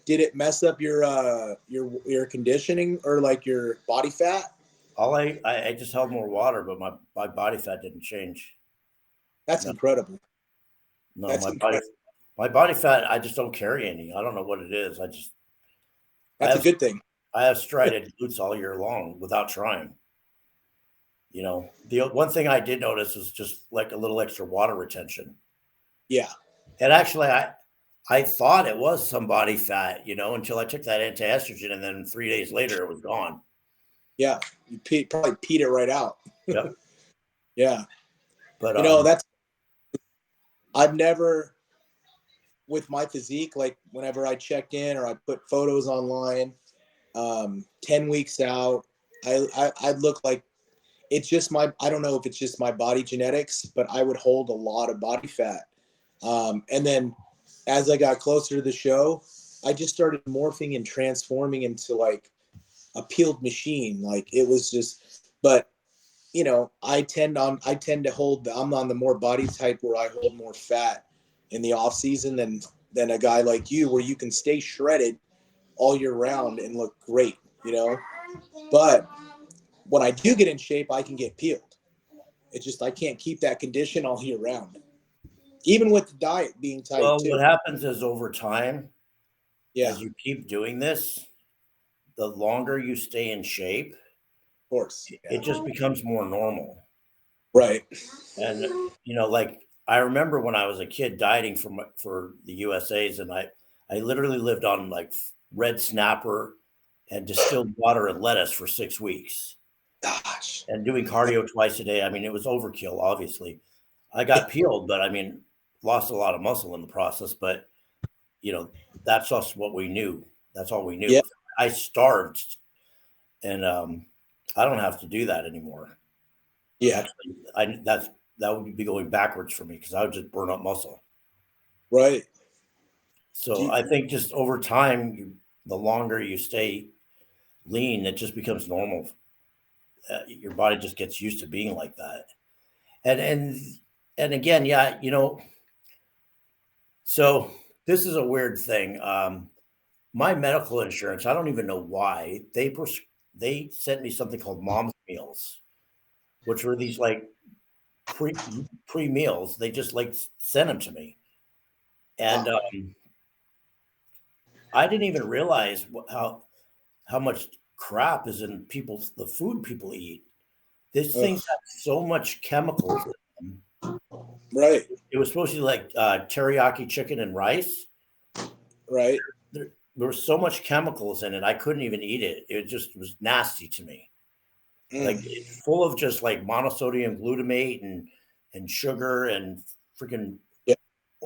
did it mess up your conditioning or like your body fat? I just held more water, but my body fat didn't change. That's incredible. No, That's my body fat, I just don't carry any. I don't know what it is. That's a good thing. I have striated glutes all year long without trying. You know, the one thing I did notice was just like a little extra water retention. Yeah. And actually, I thought it was some body fat, you know, until I took that anti-estrogen, and then 3 days later it was gone. Yeah, you probably peed it right out. Yep. Yeah. But you know, I've never, with my physique, like whenever I check in or I put photos online, 10 weeks out, I look like, it's just I don't know if it's just my body genetics, but I would hold a lot of body fat. And then as I got closer to the show, I just started morphing and transforming into like a peeled machine. Like it was just, but you know, I tend to hold, I'm on the more body type where I hold more fat in the off season than a guy like you, where you can stay shredded all year round and look great, you know? But when I do get in shape, I can get peeled. It's just, I can't keep that condition all year round, even with the diet being tight. Well, too. what happens is over time, as you keep doing this, the longer you stay in shape, of course, it just becomes more normal. Right. And, you know, like I remember when I was a kid dieting for the USA's, and I literally lived on like red snapper and distilled water and lettuce for 6 weeks. Gosh. And doing cardio twice a day. I mean, it was overkill, obviously. I got peeled, but I mean, lost a lot of muscle in the process. But, you know, that's just what we knew. That's all we knew. Yeah. I starved, and I don't have to do that anymore. Yeah. Actually, that would be going backwards for me because I would just burn up muscle. Right. So I think just over time, the longer you stay lean, it just becomes normal. Your body just gets used to being like that. And again, yeah, you know, so this is a weird thing. My medical insurance, I don't even know why they sent me something called mom's meals, which were these like pre meals. They just like sent them to me. And I didn't even realize how much crap is in the food people eat. These things have so much chemicals in them. Right. It was supposed to be like teriyaki chicken and rice. Right. There was so much chemicals in it, I couldn't even eat it. It just was nasty to me. Like it's full of just like monosodium glutamate and sugar and freaking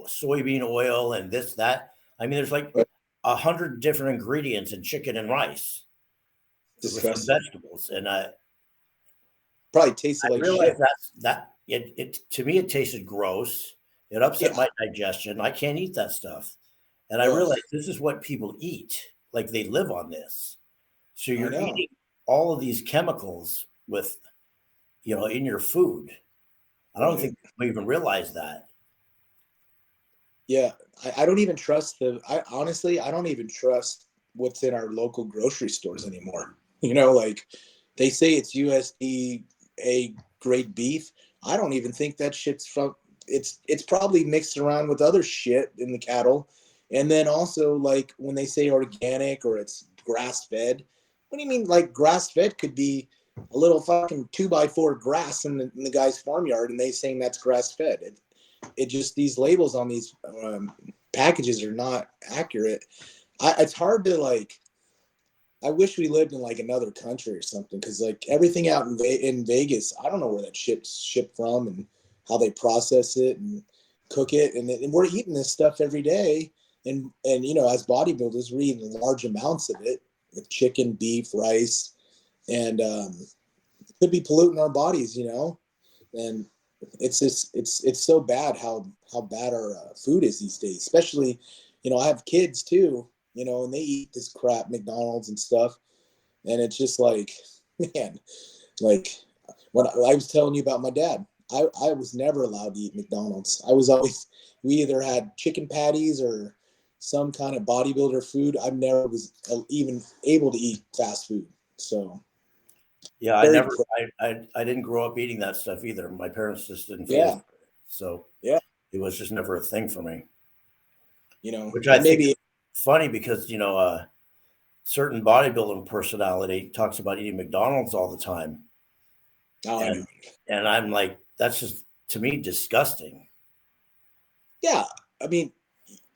soybean oil and this, that. I mean, there's like 100 different ingredients in chicken and rice with some vegetables. And probably tasted like shit. It to me, it tasted gross. It upset my digestion. I can't eat that stuff. And I realized this is what people eat. Like they live on this. So you're eating all of these chemicals with, you know, in your food. I don't think people even realize that. Yeah. I don't even trust honestly, I don't even trust what's in our local grocery stores anymore. You know, like they say it's USDA grade beef. I don't even think that shit's from, it's probably mixed around with other shit in the cattle. And then also like when they say organic or it's grass fed, what do you mean? Like grass fed could be a little fucking 2x4 grass in the guy's farmyard and they saying that's grass fed. It just, these labels on these packages are not accurate. It's hard to like. I wish we lived in like another country or something, because like everything out in Vegas, I don't know where that shit's shipped from and how they process it and cook it, and we're eating this stuff every day, and as bodybuilders, we're eating large amounts of it, with chicken, beef, rice, and could be polluting our bodies, and it's just it's so bad how bad our food is these days, especially I have kids too, and they eat this crap, McDonald's and stuff, and it's just like, man, like when I was telling you about my dad, I was never allowed to eat McDonald's. We either had chicken patties or some kind of bodybuilder food. I never was even able to eat fast food. So yeah, I didn't grow up eating that stuff either. My parents just didn't feed us. So yeah, it was just never a thing for me. Which I think is funny because certain bodybuilding personality talks about eating McDonald's all the time. And I'm like, that's just, to me, disgusting. Yeah. I mean,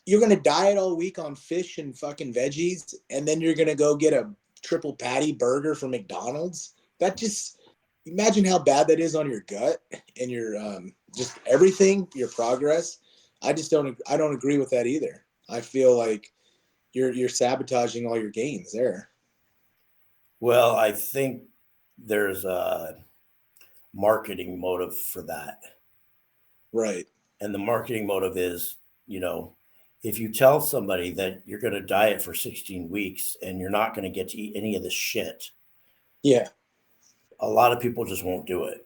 you're going to diet all week on fish and fucking veggies, and then you're going to go get a triple patty burger from McDonald's. That just, imagine how bad that is on your gut and your just everything, your progress. I don't agree with that either. I feel like you're sabotaging all your gains there. Well, I think there's a marketing motive for that. Right. And the marketing motive is, if you tell somebody that you're going to diet for 16 weeks and you're not going to get to eat any of this shit. Yeah. A lot of people just won't do it.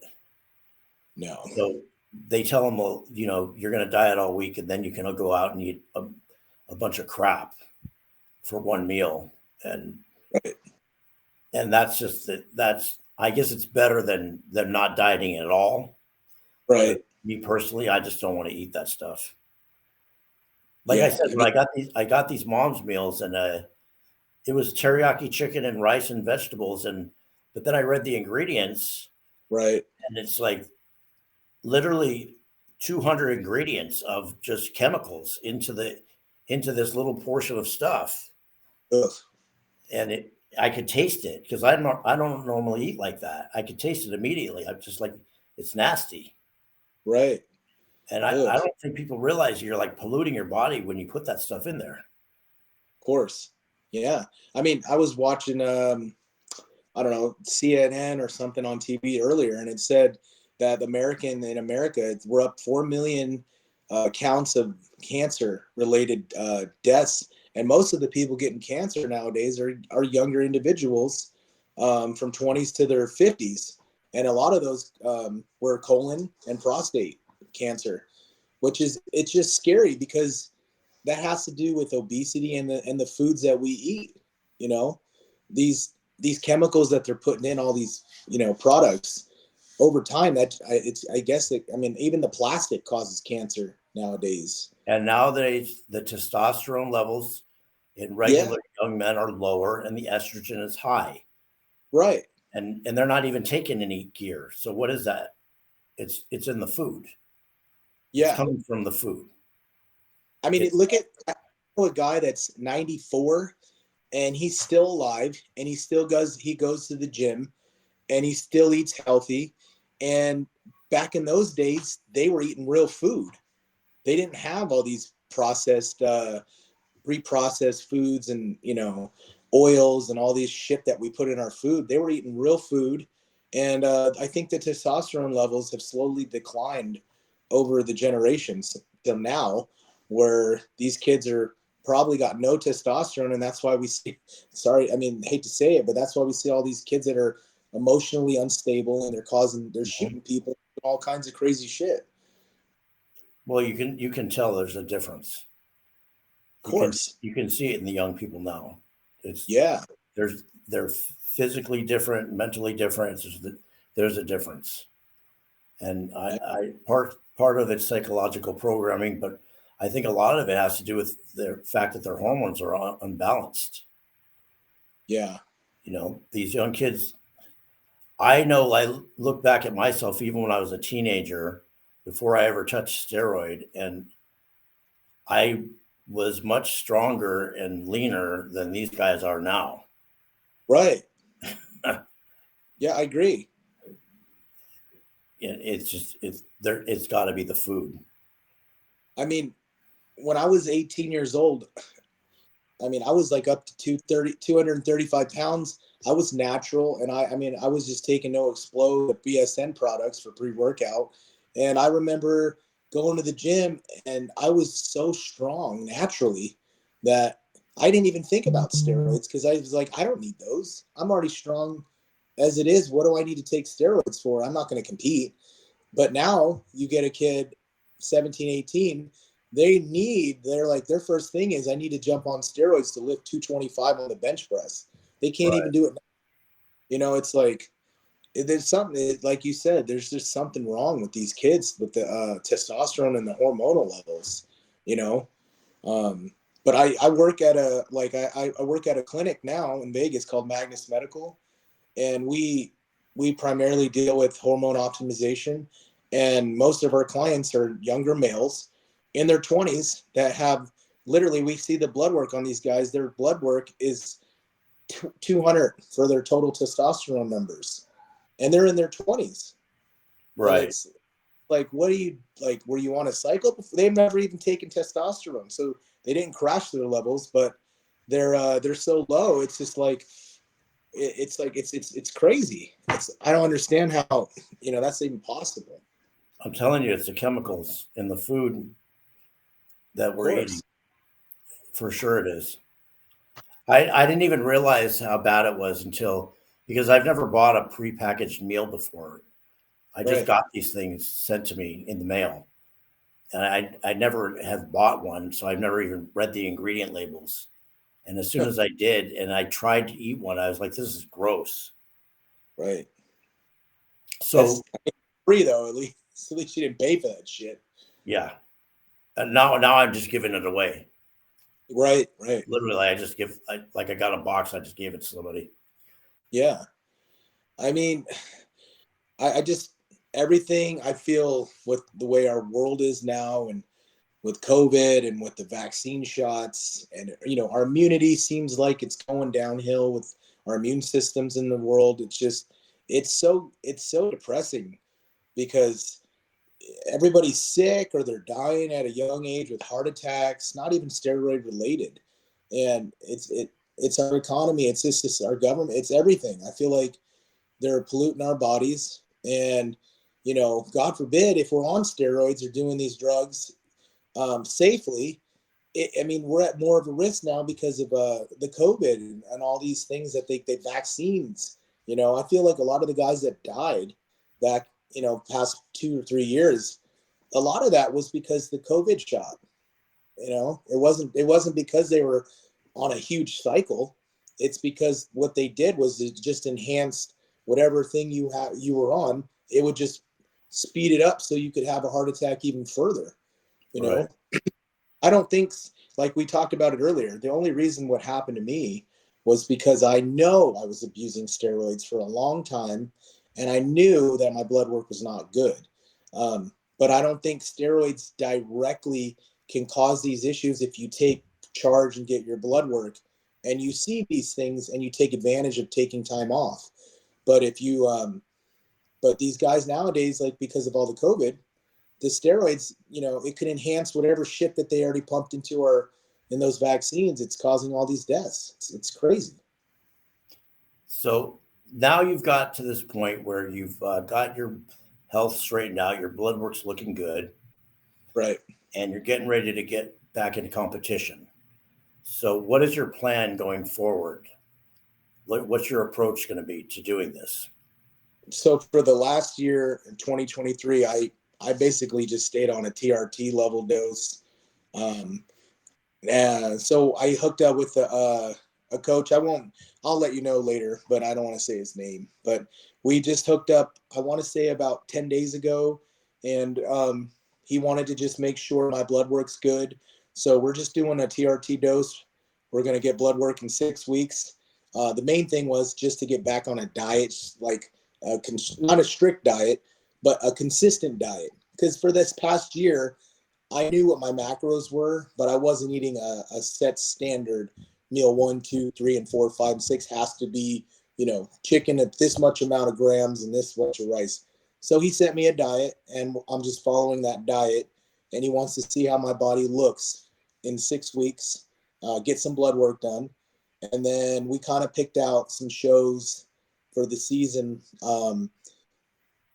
No. So they tell them, well, you're going to diet all week and then you can go out and eat a bunch of crap for one meal. And right. And that's just I guess it's better than not dieting at all. Right. But me personally, I just don't want to eat that stuff. Like I said, when I got these mom's meals, and it was teriyaki chicken and rice and vegetables, but then I read the ingredients. Right. And it's like literally 200 ingredients of just chemicals into this little portion of stuff. Ugh. And I could taste it, because I don't normally eat like that. I could taste it immediately. I'm just like, it's nasty. Right. And I don't think people realize you're like polluting your body when you put that stuff in there. Of course. Yeah. I mean, I was watching, I don't know, CNN or something on TV earlier, and it said that in America, we're up 4 million counts of cancer-related deaths. And most of the people getting cancer nowadays are younger individuals from 20s to their 50s. And a lot of those were colon and prostate cancer, it's just scary, because that has to do with obesity and the foods that we eat. These chemicals that they're putting in all these products over time, even the plastic causes cancer nowadays. And nowadays the testosterone levels in regular young men are lower and the estrogen is high. Right. And they're not even taking any gear. So what is that? It's in the food. Yeah. It's coming from the food. I mean, look at a guy that's 94 and he's still alive, and he goes to the gym, and he still eats healthy. And back in those days, they were eating real food. They didn't have all these reprocessed foods and, oils and all this shit that we put in our food. They were eating real food. And I think the testosterone levels have slowly declined over the generations till now, where these kids are probably got no testosterone. And that's why we see, hate to say it, but that's why we see all these kids that are emotionally unstable, and they're shooting people, all kinds of crazy shit. Well, you can tell there's a difference. Of course. You can see it in the young people now. They're physically different, mentally different. There's a difference. And part of it's psychological programming, but I think a lot of it has to do with the fact that their hormones are unbalanced. Yeah. These young kids, I know, I look back at myself, even when I was a teenager, before I ever touched steroid, and I was much stronger and leaner than these guys are now. Right. Yeah, I agree. It's got to be the food. I mean, when I was 18 years old, I mean, I was like up to 235 pounds. I was natural. And I was just taking no explode BSN products for pre-workout. And I remember going to the gym and I was so strong naturally that I didn't even think about steroids because I was like, I don't need those. I'm already strong as it is. What do I need to take steroids for? I'm not going to compete. But now you get a kid 17, 18, they're like, their first thing is I need to jump on steroids to lift 225 on the bench press. They can't even do it. It's like, there's something, like you said, there's just something wrong with these kids with the testosterone and the hormonal levels, but I work at I work at a clinic now in Vegas called Magnus Medical. And we primarily deal with hormone optimization. And most of our clients are younger males in their 20s that have literally, we see the blood work on these guys. Their blood work is 200 for their total testosterone numbers. And they're in their 20s. Right. It's like, what do you like? Were you on a cycle before? They've never even taken testosterone. So they didn't crash their levels, but they're so low. It's just like, it's crazy. I don't understand how, that's even possible. I'm telling you, it's the chemicals in the food that we're eating. For sure it is. I didn't even realize how bad it was because I've never bought a prepackaged meal before. I just got these things sent to me in the mail. And I never have bought one, so I've never even read the ingredient labels. And as soon as I did, and I tried to eat one, I was like, this is gross. Right. So free though, at least you didn't pay for that shit. Yeah. And now I'm just giving it away. Right. Literally, I got a box, I just gave it to somebody. Yeah. I mean, I just, everything I feel with the way our world is now and with COVID and with the vaccine shots and, our immunity seems like it's going downhill with our immune systems in the world. It's so depressing because everybody's sick or they're dying at a young age with heart attacks, not even steroid related. And it's our economy. It's just our government. It's everything. I feel like they're polluting our bodies and, God forbid if we're on steroids or doing these drugs safely, we're at more of a risk now because of the COVID and all these things that they vaccines. I feel like a lot of the guys that died back, past 2 or 3 years, a lot of that was because the COVID shot. It wasn't because they were on a huge cycle. It's because what they did was it just enhanced whatever thing you were on. It would just speed it up so you could have a heart attack even further. Right. I don't think, like we talked about it earlier, the only reason what happened to me was because I know I was abusing steroids for a long time and I knew that my blood work was not good. But I don't think steroids directly can cause these issues if you take charge and get your blood work and you see these things and you take advantage of taking time off. But if you, but these guys nowadays, like because of all the COVID, the steroids, it can enhance whatever shit that they already pumped in those vaccines. It's causing all these deaths. It's crazy. So now you've got to this point where you've got your health straightened out, your blood work's looking good. Right. And you're getting ready to get back into competition. So what is your plan going forward? What's your approach going to be to doing this? So for the last year in 2023, I basically just stayed on a TRT level dose. And so I hooked up with a coach. I'll let you know later, but I don't want to say his name. But we just hooked up, I want to say about 10 days ago. And he wanted to just make sure my blood work's good. So we're just doing a TRT dose. We're going to get blood work in 6 weeks. The main thing was just to get back on a diet, like not a strict diet, but a consistent diet. Because for this past year, I knew what my macros were, but I wasn't eating a set standard meal. 1, 2, 3, and 4, 5, and 6 has to be, chicken at this much amount of grams and this much of rice. So he sent me a diet, and I'm just following that diet. And he wants to see how my body looks in 6 weeks, get some blood work done. And then we kind of picked out some shows for the season. I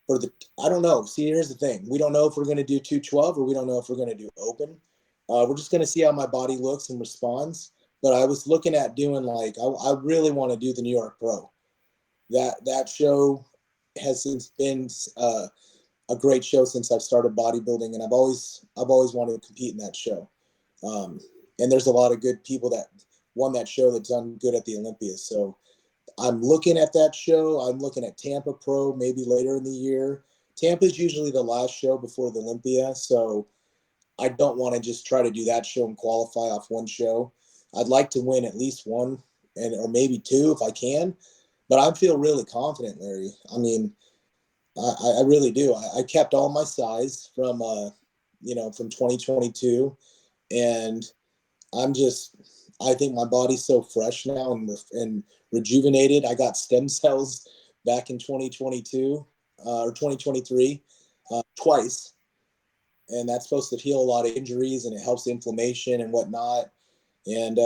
don't know. See, here's the thing. We don't know if we're going to do 212 or we don't know if we're going to do open. We're just going to see how my body looks and responds. But I was looking at doing I really want to do the New York Pro. That show has since been a great show since I've started bodybuilding, and I've always wanted to compete in that show. And there's a lot of good people that won that show that's done good at the Olympia. So I'm looking at that show. I'm looking at Tampa Pro maybe later in the year. Tampa is usually the last show before the Olympia, so I don't want to just try to do that show and qualify off one show. I'd like to win at least one or maybe two if I can, but I feel really confident, Larry. I mean, I really do. I kept all my size from 2022, and I think my body's so fresh now and rejuvenated. I got stem cells back in 2022 or 2023 twice, and that's supposed to heal a lot of injuries, and it helps inflammation and whatnot. And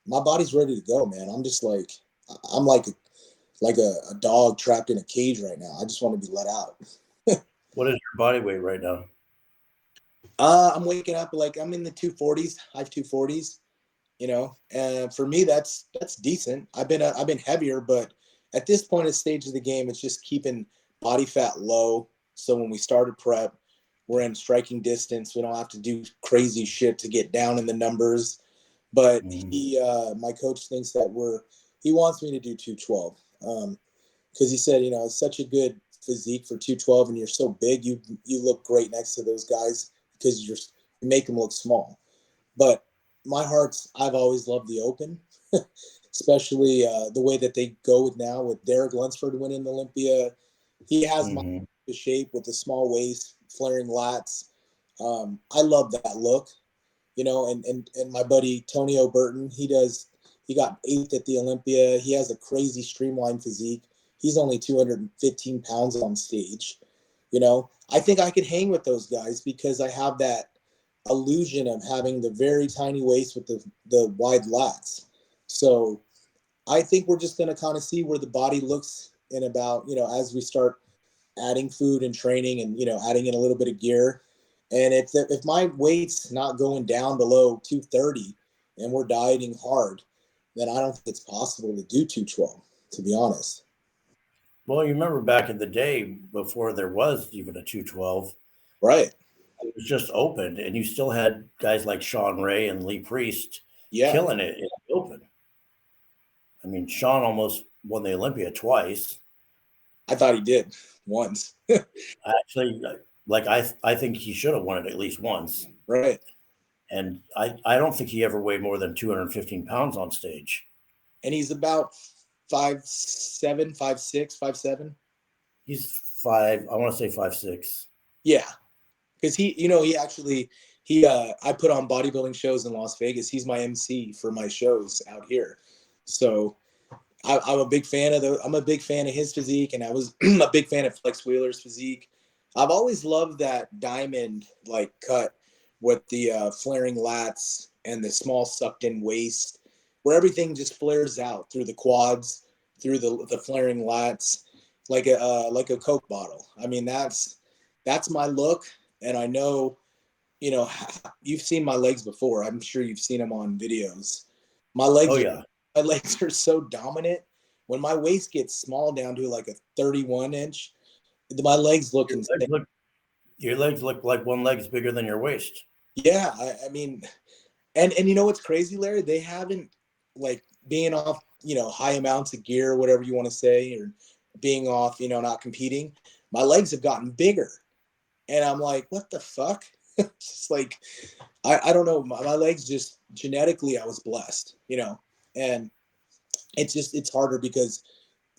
my body's ready to go, man. I'm like a dog trapped in a cage right now. I just want to be let out. What is your body weight right now? I'm waking up I'm in the 240s, high 240s. And for me, that's decent. I've been heavier, but at this point in stage of the game, it's just keeping body fat low. So when we started prep, we're in striking distance. We don't have to do crazy shit to get down in the numbers. But my coach thinks that he wants me to do 212. Because he said, it's such a good physique for 212, and you're so big, you look great next to those guys because you make them look small. But I've always loved the open, especially the way that they go now with Derek Lunsford winning the Olympia. He has my shape with the small waist, flaring lats. I love that look, and my buddy Tony O'Burton, he got 8th at the Olympia. He has a crazy streamlined physique. He's only 215 pounds on stage. I think I could hang with those guys because I have that illusion of having the very tiny waist with the wide lats. So I think we're just going to kind of see where the body looks in about, as we start adding food and training and, adding in a little bit of gear. And if my weight's not going down below 230 and we're dieting hard, then I don't think it's possible to do 212, to be honest. Well, you remember back in the day before there was even a 212. Right. It was just open, and you still had guys like Sean Ray and Lee Priest killing it in the open. I mean, Sean almost won the Olympia twice. I thought he did once. Actually, I think he should have won it at least once. Right. And I don't think he ever weighed more than 215 pounds on stage. And he's about 5'7", 5'6", 5'7". He's I want to say 5'6". Yeah. Because I put on bodybuilding shows in Las Vegas. He's my MC for my shows out here. So I'm a big fan of his physique, and I was a big fan of Flex Wheeler's physique. I've always loved that diamond cut with the flaring lats and the small sucked in waist, where everything just flares out through the quads, through the flaring lats, like a Coke bottle. I mean, that's my look. And I know, you've seen my legs before. I'm sure you've seen them on videos. My legs are so dominant. When my waist gets small down to like a 31 inch, my legs look insane. Your legs look like one leg is bigger than your waist. Yeah. I mean, and you know what's crazy, Larry? They haven't being off, high amounts of gear, or whatever you want to say, or being off, not competing. My legs have gotten bigger. And I'm like, what the fuck? Just I don't know. My legs just genetically, I was blessed, and it's harder because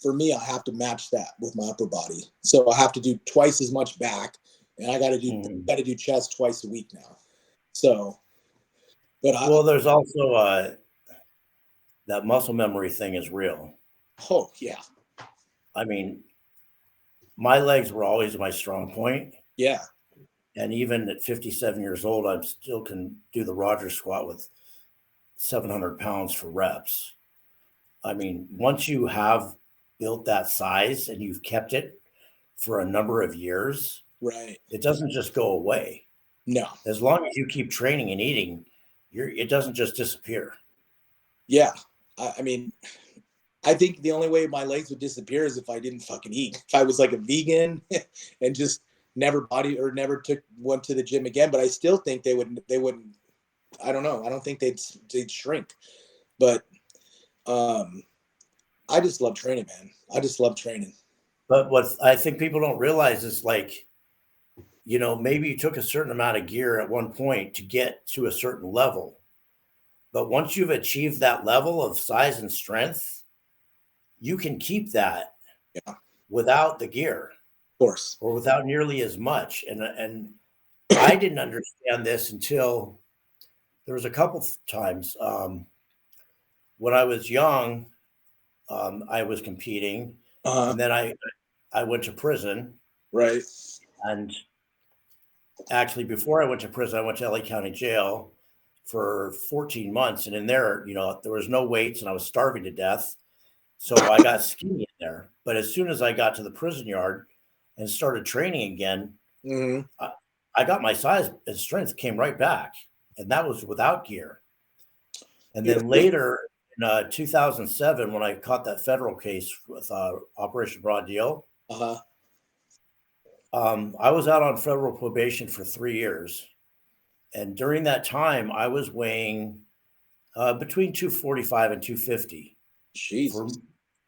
for me, I have to match that with my upper body. So I have to do twice as much back, and I got to do chest twice a week now. So, but Well, there's also that muscle memory thing is real. oh yeah, I mean, my legs were always my strong point. yeah, And even at 57 years old, I still can do the Rogers squat with 700 pounds for reps. I mean, once you have built that size and you've kept it for a number of years, right. it doesn't just go away. No, As long as you keep training and eating, it doesn't just disappear. yeah. I mean, I think the only way my legs would disappear is if I didn't fucking eat. If I was like a vegan and just never never went to the gym again. But I still think they wouldn't. I don't know. I don't think they'd shrink. But I just love training, man. I just love training. But what I think people don't realize is like, maybe you took a certain amount of gear at one point to get to a certain level. But once you've achieved that level of size and strength, you can keep that without the gear, of course, or without nearly as much. And I didn't understand this until there was a couple of times when I was young. I was competing, and then I went to prison. Right. And actually, before I went to prison, I went to LA County Jail for 14 months. And in there, there was no weights and I was starving to death. So I got skinny in there. But as soon as I got to the prison yard and started training again, I got my size and strength came right back. And that was without gear. And then later in 2007, when I caught that federal case with Operation Broad Deal, I was out on federal probation for 3 years. And during that time, I was weighing between 245 and 250. Jesus.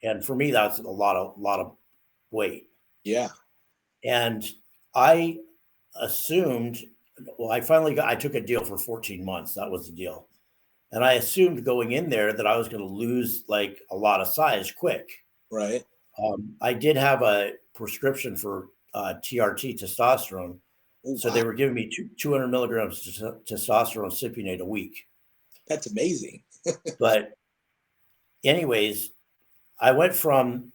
And for me, that's a lot of weight. Yeah. And I assumed, I took a deal for 14 months. That was the deal. And I assumed going in there that I was going to lose like a lot of size quick. Right. I did have a prescription for TRT, testosterone. So they were giving me 200 milligrams testosterone cypionate a week. That's amazing. But anyways, I went from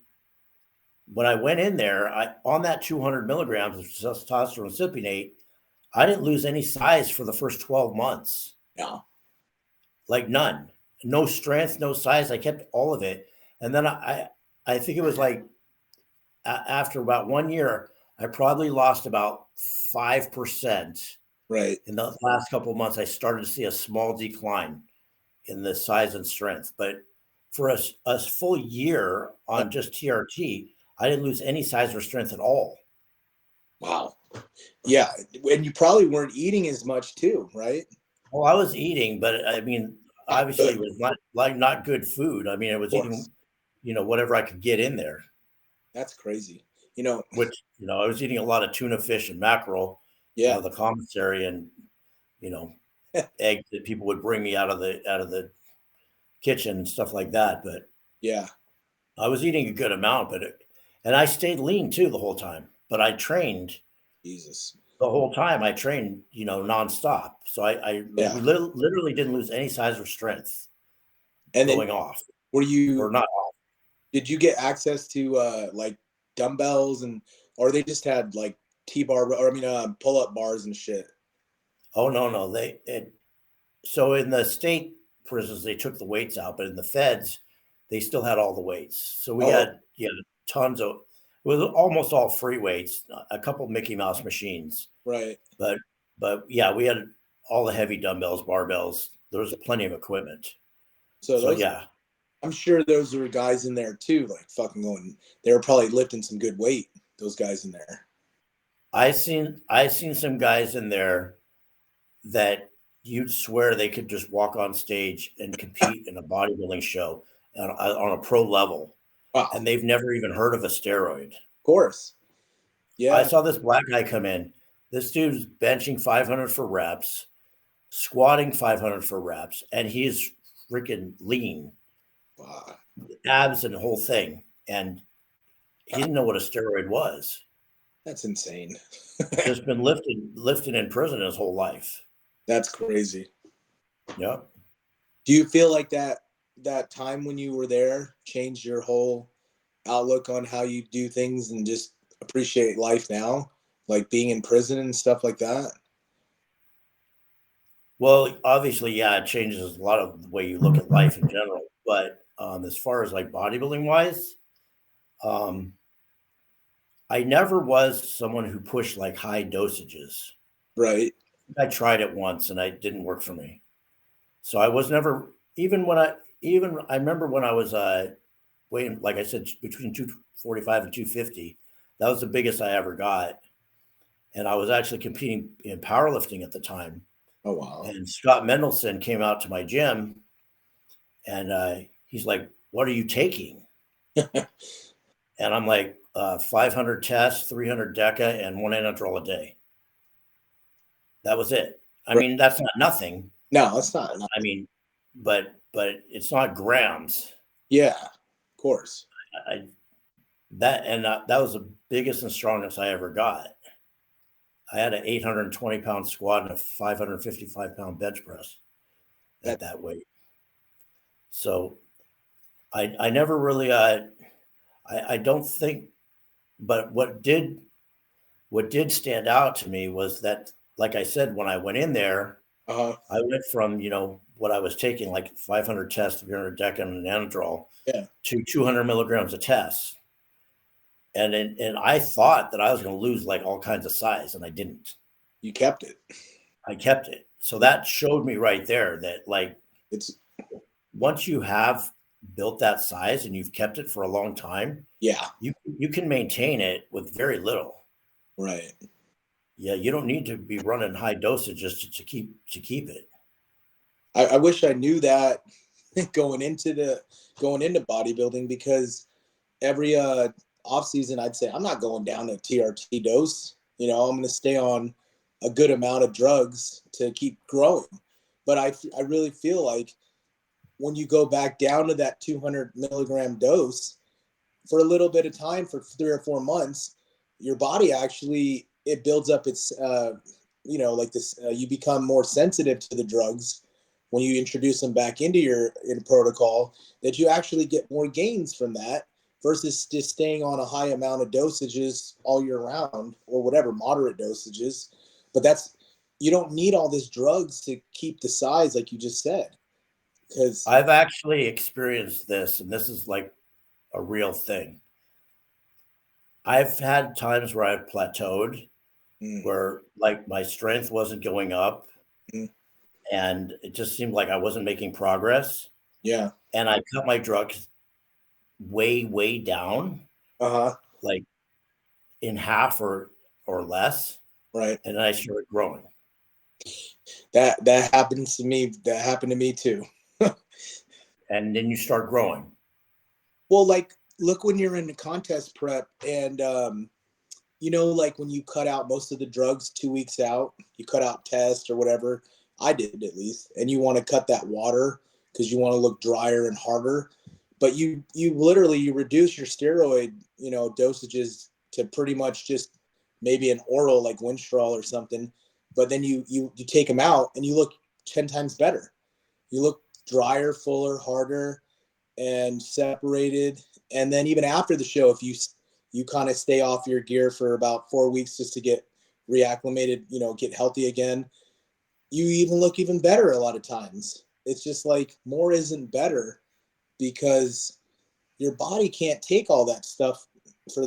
when I went in there, on that 200 milligrams of testosterone cypionate, I didn't lose any size for the first 12 months. No. Like none. No strength, no size. I kept all of it. And then I think it was like after about 1 year, I probably lost about 5%. Right. In the last couple of months, I started to see a small decline in the size and strength. But for a full year on just TRT, I didn't lose any size or strength at all. Wow. Yeah. And you probably weren't eating as much too, right? Well, I was eating, but I mean, obviously it was not good food. I mean, I was eating, whatever I could get in there. That's crazy. Which, I was eating a lot of tuna fish and mackerel. Yeah. The commissary and, eggs that people would bring me out of the kitchen and stuff like that. But yeah, I was eating a good amount, and I stayed lean too the whole time, but I trained. Jesus. The whole time I trained, nonstop. So I literally didn't lose any size or strength. And going off. Were you or not off? Did you get access to like dumbbells or they just had like T-bar or pull-up bars and shit? Oh no. So in the state prisons they took the weights out, but in the feds they still had all the weights. So we had tons of. It was almost all free weights, a couple of Mickey Mouse machines. Right. But yeah, we had all the heavy dumbbells, barbells. There was plenty of equipment. So yeah. I'm sure those were guys in there too, like fucking going. They were probably lifting some good weight, those guys in there. I seen some guys in there that you'd swear they could just walk on stage and compete in a bodybuilding show on a pro level. Wow. And they've never even heard of a steroid. Of course. Yeah. I saw this black guy come in. This dude's benching 500 for reps, squatting 500 for reps, and he's freaking lean. Wow. Abs and the whole thing. And he didn't know what a steroid was. That's insane. Just been lifted in prison his whole life. That's crazy. Yep. Do you feel like that time when you were there changed your whole outlook on how you do things and just appreciate life now, like being in prison and stuff like that? Well, obviously, yeah, it changes a lot of the way you look at life in general. But as far as like bodybuilding wise, um, I never was someone who pushed like high dosages. Right. I tried it once and it didn't work for me. So I was never even I remember when I was weighing, like I said, between 245 and 250. That was the biggest I ever got. And I was actually competing in powerlifting at the time. Oh, wow. And Scott Mendelson came out to my gym and he's like, "What are you taking?" And I'm like, 500 tests, 300 deca, and one anadrol a day. That was it. I mean, that's not nothing. No, it's not. I mean, but it's not grams. Yeah, of course. That was the biggest and strongest I ever got. I had an 820-pound squat and a 555-pound bench press at that weight. So I never really I don't think, but what did stand out to me was that, like I said, when I went in there, I went from, what I was taking, like 500 tests, 300 deca and an anadrol, to 200 milligrams of tests. And I thought that I was going to lose like all kinds of size, and I didn't. You kept it. I kept it. So that showed me right there that, like, it's once you have built that size and you've kept it for a long time, you can maintain it with very little. Right. Yeah, you don't need to be running high dosages to keep it. I wish I knew that going into bodybuilding, because every off season I'd say I'm not going down a TRT dose. I'm going to stay on a good amount of drugs to keep growing. But I really feel like when you go back down to that 200 milligram dose for a little bit of time, for 3 or 4 months, your body actually, it builds up its, like this, you become more sensitive to the drugs when you introduce them back into your protocol, that you actually get more gains from that versus just staying on a high amount of dosages all year round, or whatever, moderate dosages. But you don't need all this drugs to keep the size, like you just said. Because I've actually experienced this, and this is like a real thing. I've had times where I've plateaued, where like my strength wasn't going up, and it just seemed like I wasn't making progress. Yeah. And I cut my drugs way down, like in half or less. Right. And then I started growing. That happens to me. That happened to me too. And then you start growing. Well, like, look, when you're in the contest prep and, like when you cut out most of the drugs 2 weeks out, you cut out tests or whatever, I did at least, and you want to cut that water because you want to look drier and harder. But you literally reduce your steroid, dosages to pretty much just maybe an oral like Winstrol or something. But then you take them out and you look 10 times better. You look drier, fuller, harder, and separated. And then even after the show, if you kind of stay off your gear for about 4 weeks just to get reacclimated, get healthy again, you even look even better a lot of times. It's just like more isn't better, because your body can't take all that stuff for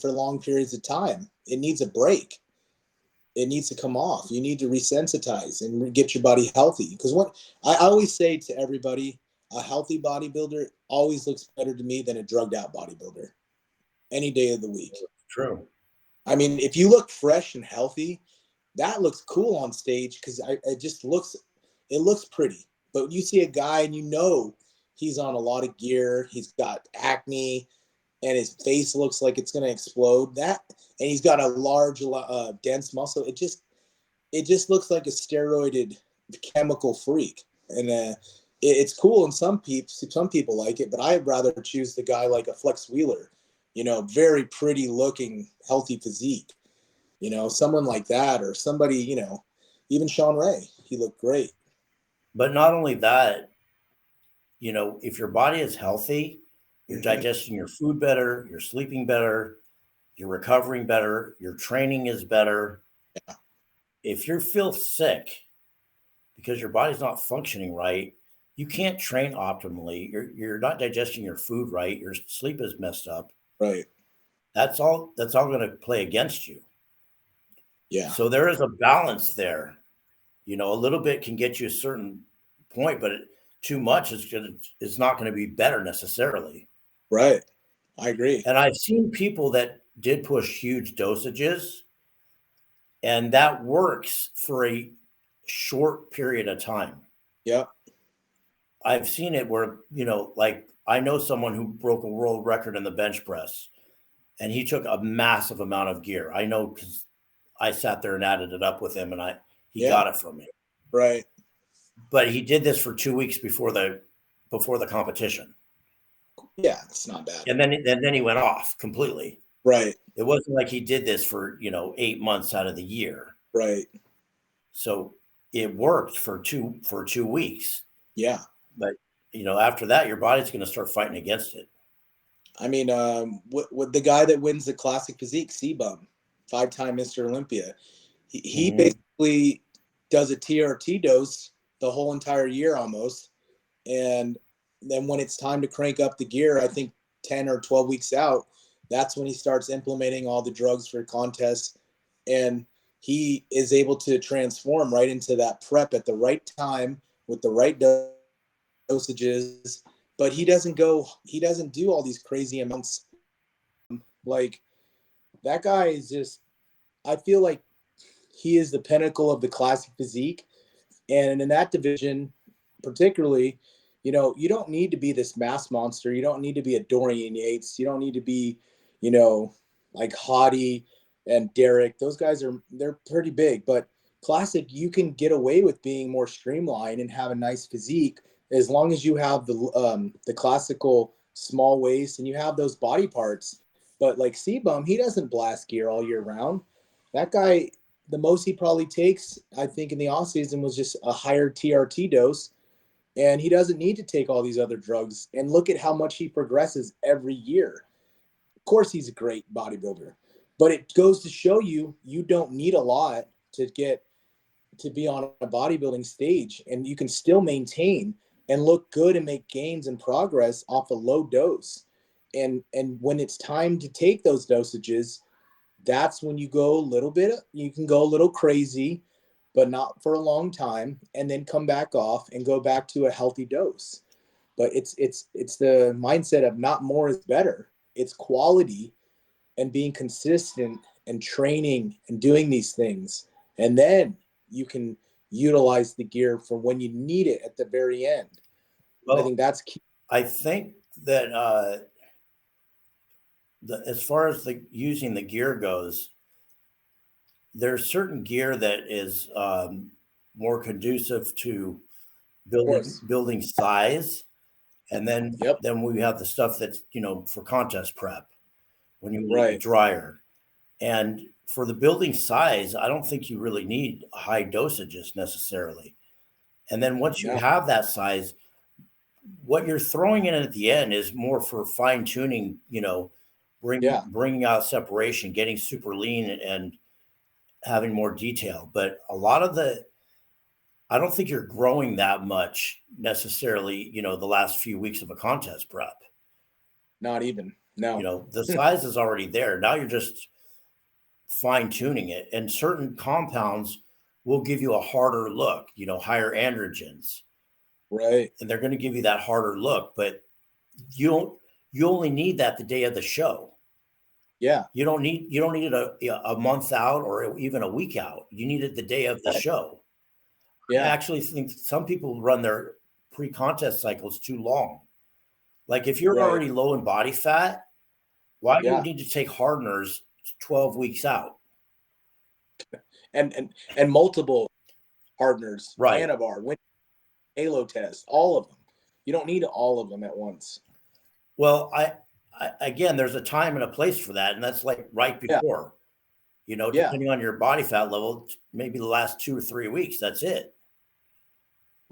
long periods of time. It needs a break. It needs to come off. You need to resensitize and get your body healthy. Because what I always say to everybody, a healthy bodybuilder always looks better to me than a drugged out bodybuilder any day of the week. True. I mean, if you look fresh and healthy, that looks cool on stage, because it looks pretty. But when you see a guy and he's on a lot of gear, he's got acne, and his face looks like it's going to explode, and he's got a large, dense muscle, it just looks like a steroided chemical freak. And it's cool, and some people like it, but I'd rather choose the guy like a Flex Wheeler, very pretty looking, healthy physique, someone like that, or somebody, even Sean Ray. he looked great. But not only that, if your body is healthy, you're digesting your food better, you're sleeping better, you're recovering better, your training is better. Yeah. If you feel sick because your body's not functioning right, you can't train optimally. You're not digesting your food right. Your sleep is messed up. Right. That's all going to play against you. Yeah. So there is a balance there. A little bit can get you a certain point, but too much is not going to be better necessarily. Right. I agree. And I've seen people that did push huge dosages, and that works for a short period of time. Yeah. I've seen it where, like I know someone who broke a world record in the bench press, and he took a massive amount of gear. I know because I sat there and added it up with him, and he got it from me. Right. But he did this for 2 weeks before the competition. Yeah, it's not bad. And then he went off completely. Right. It wasn't like he did this for 8 months out of the year. Right. So it worked for 2 weeks. Yeah. But after that, your body's going to start fighting against it. I mean, with the guy that wins the classic physique, C-Bum, 5-time Mr. Olympia, he basically does a TRT dose the whole entire year almost. And then when it's time to crank up the gear, I think 10 or 12 weeks out, that's when he starts implementing all the drugs for contests. And he is able to transform right into that prep at the right time with the right dosages. But he doesn't do all these crazy amounts. Like, that guy is just, I feel like he is the pinnacle of the classic physique. And in that division, particularly, you don't need to be this mass monster. You don't need to be a Dorian Yates. You don't need to be, like Hottie and Derek. Those guys they're pretty big, but classic, you can get away with being more streamlined and have a nice physique as long as you have the classical small waist and you have those body parts. But like C-Bum, he doesn't blast gear all year round. That guy, the most he probably takes, I think, in the off season was just a higher TRT dose. And he doesn't need to take all these other drugs. And look at how much he progresses every year. Of course, he's a great bodybuilder, but it goes to show you don't need a lot to be on a bodybuilding stage, and you can still maintain and look good and make gains and progress off a low dose. And when it's time to take those dosages, that's when you can go a little crazy, but not for a long time, and then come back off and go back to a healthy dose. But it's the mindset of not more is better. It's quality and being consistent and training and doing these things. And then you can utilize the gear for when you need it at the very end. Well, I think that's key. I think that as far as using the gear goes, there's certain gear that is more conducive to building size. And then we have the stuff that's, for contest prep when you need drier. And for the building size, I don't think you really need high dosages necessarily. And then once you have that size, what you're throwing in at the end is more for fine tuning, bringing out separation, getting super lean and having more detail. But a lot of I don't think you're growing that much necessarily, the last few weeks of a contest prep. Not even. No. The size is already there. Now you're just fine tuning it. And certain compounds will give you a harder look, higher androgens. Right. And they're going to give you that harder look, but you only need that the day of the show. Yeah. You don't need it a month out or even a week out. You need it the day of the show. Yeah. I actually think some people run their pre-contest cycles too long. Like if you're already low in body fat, why do you need to take hardeners 12 weeks out? And multiple hardeners, right? Anabar, Halo test, all of them. You don't need all of them at once. Well, I again, there's a time and a place for that, and that's like right before, depending on your body fat level, maybe the last 2 or 3 weeks. That's it.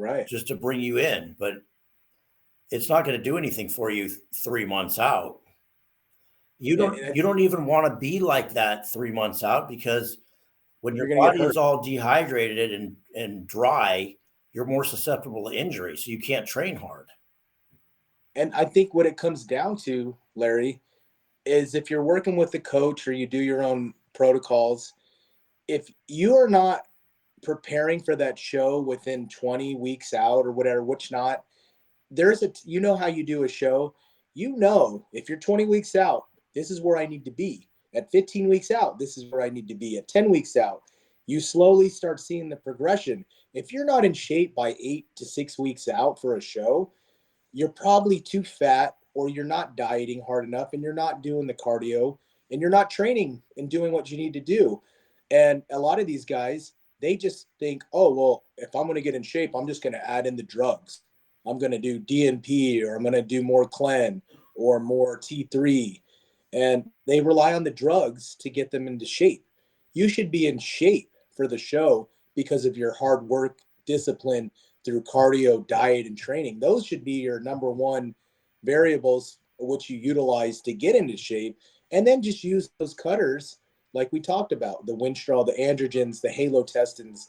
Right. just to bring you in, but it's not going to do anything for you 3 months out. You don't even want to be like that 3 months out, because when your body is all dehydrated and dry, you're more susceptible to injury. So you can't train hard. And I think what it comes down to, Larry, is if you're working with a coach or you do your own protocols, if you are not preparing for that show within 20 weeks out or whatever, which not, you know how you do a show, if you're 20 weeks out, this is where I need to be. At 15 weeks out, this is where I need to be. At 10 weeks out, you slowly start seeing the progression. If you're not in shape by 8 to 6 weeks out for a show, you're probably too fat, or you're not dieting hard enough, and you're not doing the cardio, and you're not training and doing what you need to do. And a lot of these guys, they just think, oh, well, if I'm going to get in shape, I'm just going to add in the drugs. I'm going to do DNP, or I'm going to do more Clen or more T3. And they rely on the drugs to get them into shape. You should be in shape for the show because of your hard work, discipline through cardio, diet, and training. Those should be your number one variables which you utilize to get into shape. And then just use those cutters like we talked about, the Winstrol, the androgens, the halotestins,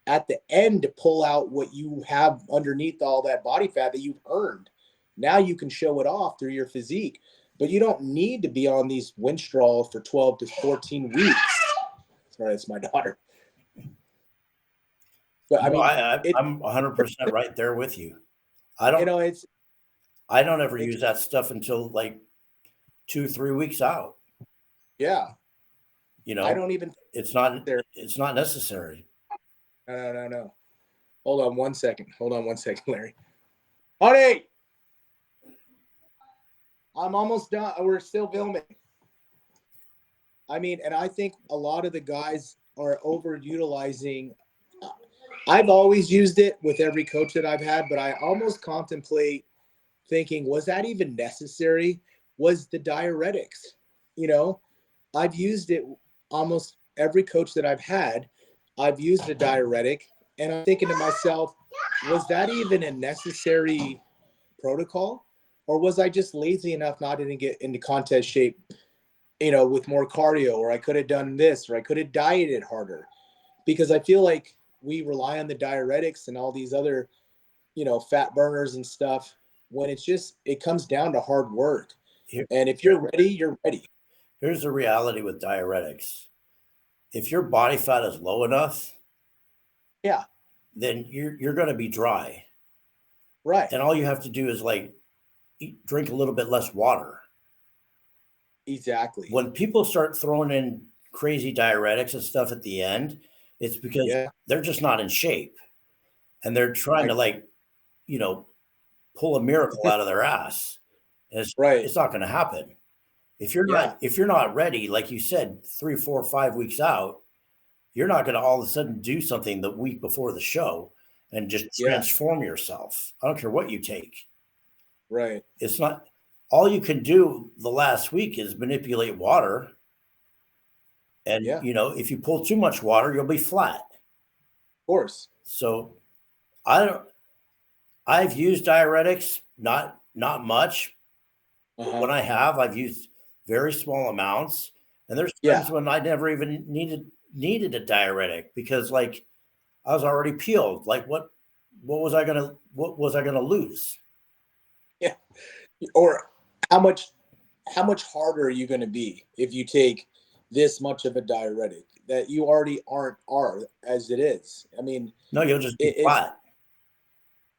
at the end to pull out what you have underneath all that body fat that you've earned. Now you can show it off through your physique, but you don't need to be on these Winstrol for 12 to 14 weeks. Sorry, it's my daughter. But I'm 100% right there with you. I don't ever use that stuff until like 2-3 weeks out. Yeah. I don't even, it's not necessary. No. Hold on one second, Larry. Honey, I'm almost done. We're still filming. And I think a lot of the guys are overutilizing. I've always used it with every coach that I've had, but I almost contemplate thinking, was that even necessary? Was the diuretics? I've used it almost every coach that I've had. I've used a diuretic, and I'm thinking to myself, was that even a necessary protocol? Or was I just lazy enough not to get into contest shape, with more cardio, or I could have done this, or I could have dieted harder? Because I feel like we rely on the diuretics and all these other, fat burners and stuff, when it comes down to hard work. And if you're ready, you're ready. Here's the reality with diuretics. If your body fat is low enough, then you're going to be dry. Right. And all you have to do is drink a little bit less water. Exactly. When people start throwing in crazy diuretics and stuff at the end, it's because they're just not in shape, and they're trying to pull a miracle out of their ass. And it's not going to happen. If you're not ready, like you said, 3, 4, 5 weeks out, you're not going to all of a sudden do something the week before the show and just transform yourself. I don't care what you take. Right. It's not, all you can do the last week is manipulate water. And, if you pull too much water, you'll be flat. Of course. So I've used diuretics, not much. When I've used very small amounts, and there's times when I never even needed a diuretic, because I was already peeled. What was I gonna lose? Yeah. Or how much harder are you going to be if you take this much of a diuretic that you already are as it is? No, you'll just be flat.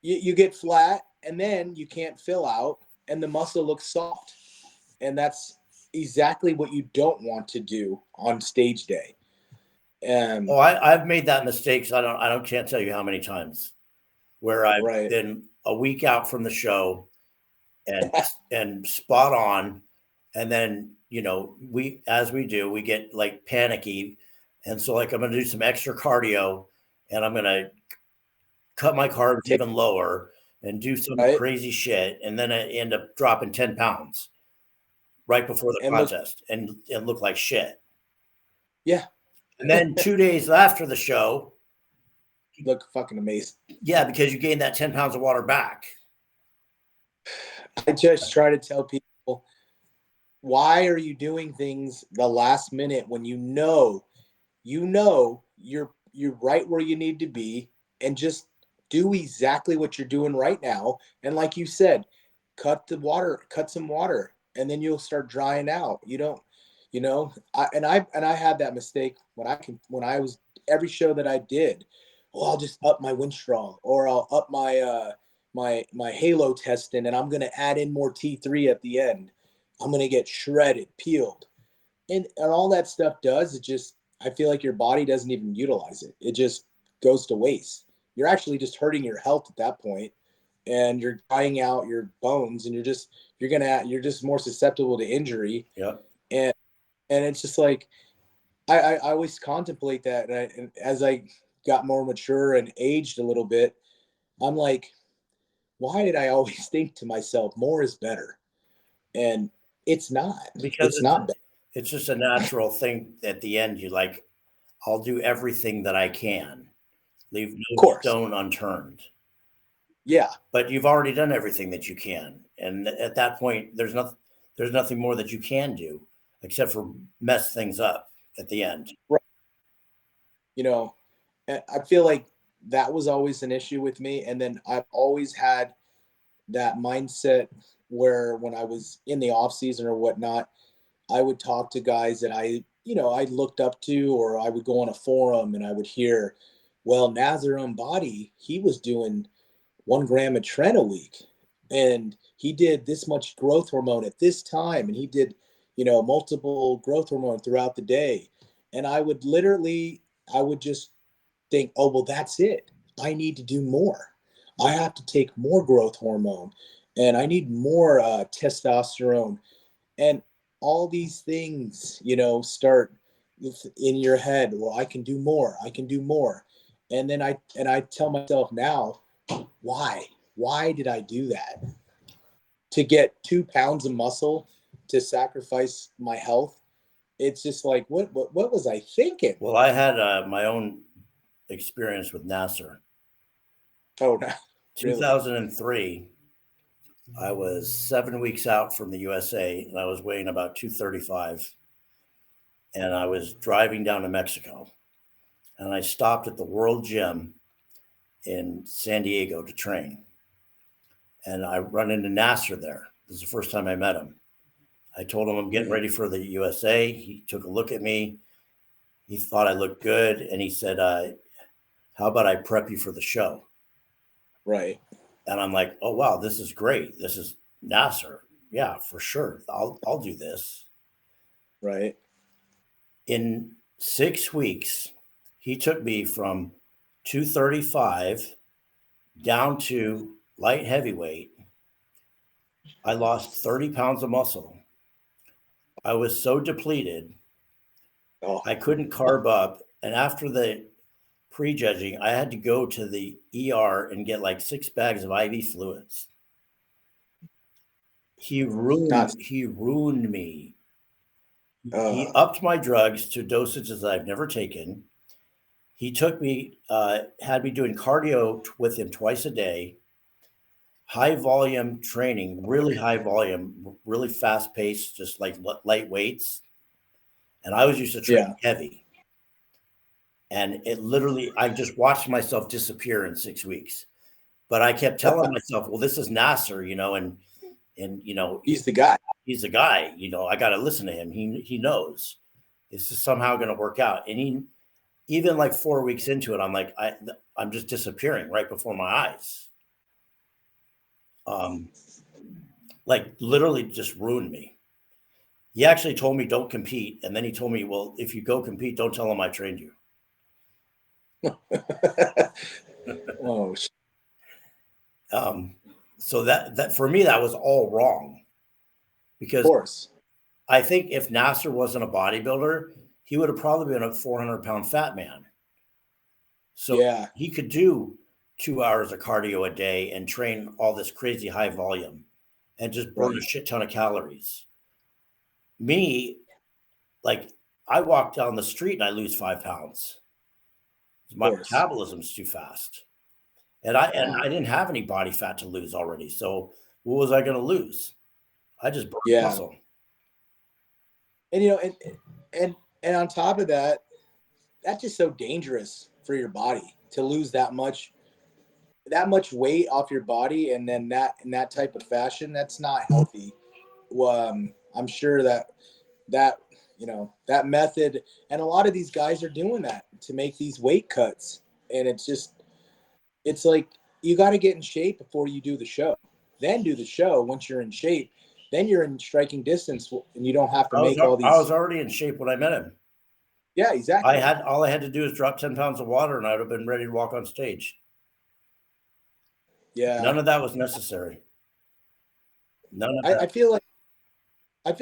You get flat, and then you can't fill out, and the muscle looks soft. And that's exactly what you don't want to do on stage day. I've made that mistake. So I can't tell you how many times where I've been a week out from the show and spot on. And then, we get panicky. And so I'm going to do some extra cardio, and I'm going to cut my carbs even lower and do some crazy shit. And then I end up dropping 10 pounds right before the contest and look like shit. Yeah. And then 2 days after the show, look fucking amazing. Yeah, because you gained that 10 pounds of water back. I just try to tell people, why are you doing things the last minute when you know you're right where you need to be, and just do exactly what you're doing right now. And like you said, cut some water, and then you'll start drying out. You don't, I had that mistake when I was every show that I did. Well, I'll just up my Winstrol, or I'll up my my halo testing, and I'm gonna add in more T3 at the end. I'm gonna get shredded, peeled, and all that stuff does, it just, I feel like your body doesn't even utilize it. It just goes to waste. You're actually just hurting your health at that point, and you're drying out your bones, and you're just more susceptible to injury. Yeah. And it's just like, I always contemplate that, and as I got more mature and aged a little bit, I'm like, why did I always think to myself, more is better? And it's not. Because It's not better. it's just a natural thing. At the end, you like, I'll do everything that I can, leave no course. stone unturned. Yeah. But you've already done everything that you can, and at that point, there's nothing more that you can do except for mess things up at the end. Right. I feel like that was always an issue with me. And then I've always had that mindset where when I was in the off season or whatnot, I would talk to guys that I looked up to, or I would go on a forum and I would hear, well, Nazar Body, he was doing 1 gram of tren a week, and he did this much growth hormone at this time, and he did, multiple growth hormone throughout the day. And I would just think, oh, well, that's it. I need to do more. I have to take more growth hormone, and I need more testosterone. And all these things, start in your head. Well, I can do more. I can do more. And then I tell myself now, why did I do that? To get 2 pounds of muscle, to sacrifice my health? It's just like, what was I thinking? Well, I had my own experience with Nasser. Oh, no. 2003, I was 7 weeks out from the USA, and I was weighing about 235. And I was driving down to Mexico, and I stopped at the World Gym in San Diego to train. And I run into Nasser there. This is the first time I met him. I told him I'm getting ready for the USA. He took a look at me. He thought I looked good, and he said, how about I prep you for the show? Right. And I'm like, oh, wow, this is great. This is Nasser. Yeah, for sure. I'll do this. Right. In 6 weeks, he took me from 235 down to light heavyweight. I lost 30 pounds of muscle. I was so depleted, I couldn't carb up. And after the prejudging, I had to go to the ER and get like 6 bags of IV fluids. He ruined me. He upped my drugs to dosages I've never taken. He took me, had me doing cardio with him twice a day, high volume training, really high volume, really fast paced, just like light weights. And I was used to training heavy. And it literally, I just watched myself disappear in 6 weeks. But I kept telling myself, well, this is Nasser, and he's the guy. He's the guy, I got to listen to him. He knows this is somehow going to work out. And even like 4 weeks into it, I'm like, I'm just disappearing right before my eyes. Like literally just ruined me. He actually told me don't compete. And then he told me, well, if you go compete, don't tell him I trained you. Oh, so that for me, that was all wrong, because of course, I think if Nasser wasn't a bodybuilder, he would have probably been a 400-pound fat man. So he could do 2 hours of cardio a day and train all this crazy high volume and just burn a shit ton of calories. Me, like, I walk down the street and I lose 5 pounds. My metabolism's too fast. And I didn't have any body fat to lose already. So what was I going to lose? I just burned muscle. And, you know, and on top of that, that's just so dangerous for your body to lose that much weight off your body. And then in that type of fashion, that's not healthy. I'm sure that, you know, that method, and a lot of these guys are doing that to make these weight cuts. And it's like, you got to get in shape before you do the show, then do the show. Once you're in shape, then you're in striking distance and you don't have to make all these. I was already in shape when I met him. Yeah, exactly. All I had to do is drop 10 pounds of water and I would have been ready to walk on stage. Yeah. None of that was necessary. I feel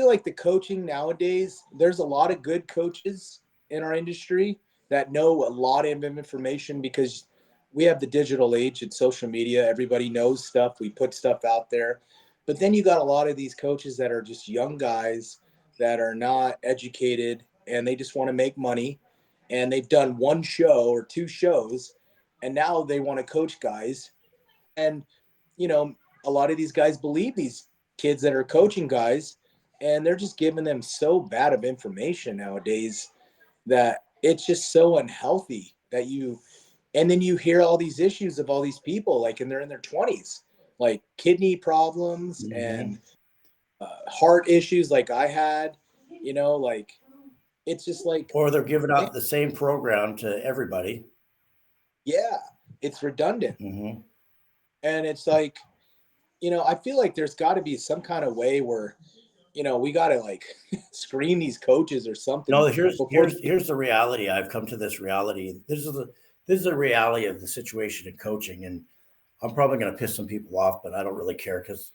like the coaching nowadays, there's a lot of good coaches in our industry that know a lot of information because we have the digital age and social media. Everybody knows stuff. We put stuff out there. But then you got a lot of these coaches that are just young guys that are not educated and they just want to make money. And they've done one show or two shows and now they want to coach guys. And, you know, a lot of these guys believe these kids that are coaching guys, and they're just giving them so bad of information nowadays that it's just so unhealthy that and then you hear all these issues of all these people, like, and they're in their 20s, like kidney problems and heart issues like I had, you know, like, it's just like. Or they're giving out the same program to everybody. Yeah, it's redundant. Mm-hmm. And it's like, you know, I feel like there's got to be some kind of way where, you know, we got to like screen these coaches or something. No, here's the reality. I've come to this reality. This is the reality of the situation in coaching. And I'm probably going to piss some people off, but I don't really care because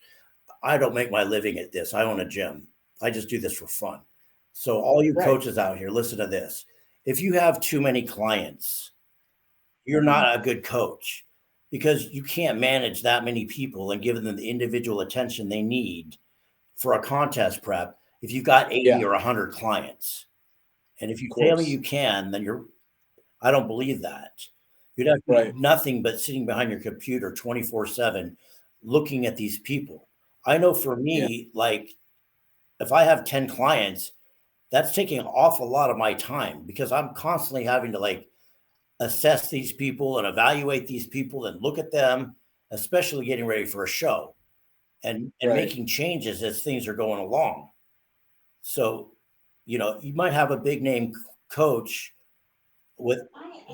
I don't make my living at this. I own a gym. I just do this for fun. So all you coaches out here, listen to this. If you have too many clients, you're not a good coach because you can't manage that many people and give them the individual attention they need for a contest prep if you've got 80 or 100 clients. And if you tell me you can, then I don't believe that. You'd have to do nothing but sitting behind your computer 24/7 looking at these people. I know for me, like if I have 10 clients, that's taking an awful lot of my time because I'm constantly having to like assess these people and evaluate these people and look at them, especially getting ready for a show and making changes as things are going along. So, you know, you might have a big name coach with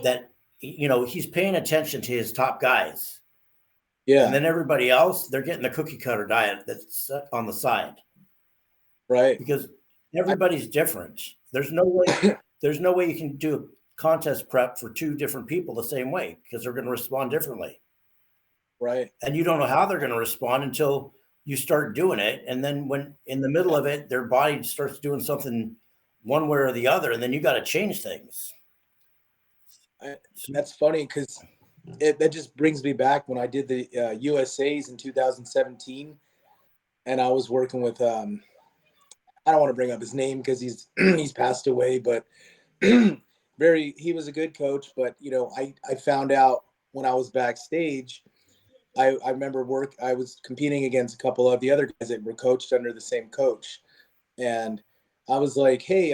that, you know, he's paying attention to his top guys. Yeah. And then everybody else, they're getting the cookie cutter diet that's on the side. Right. Because everybody's different. There's no way you can do a contest prep for two different people the same way because they're going to respond differently. Right. And you don't know how they're going to respond until you start doing it. And then when in the middle of it, their body starts doing something one way or the other, and then you got to change things. That's funny because that just brings me back when I did the USAs in 2017, and I was working with I don't want to bring up his name because he's passed away, but he was a good coach. But you know, I found out when I was backstage. I remember I was competing against a couple of the other guys that were coached under the same coach. And I was like, hey,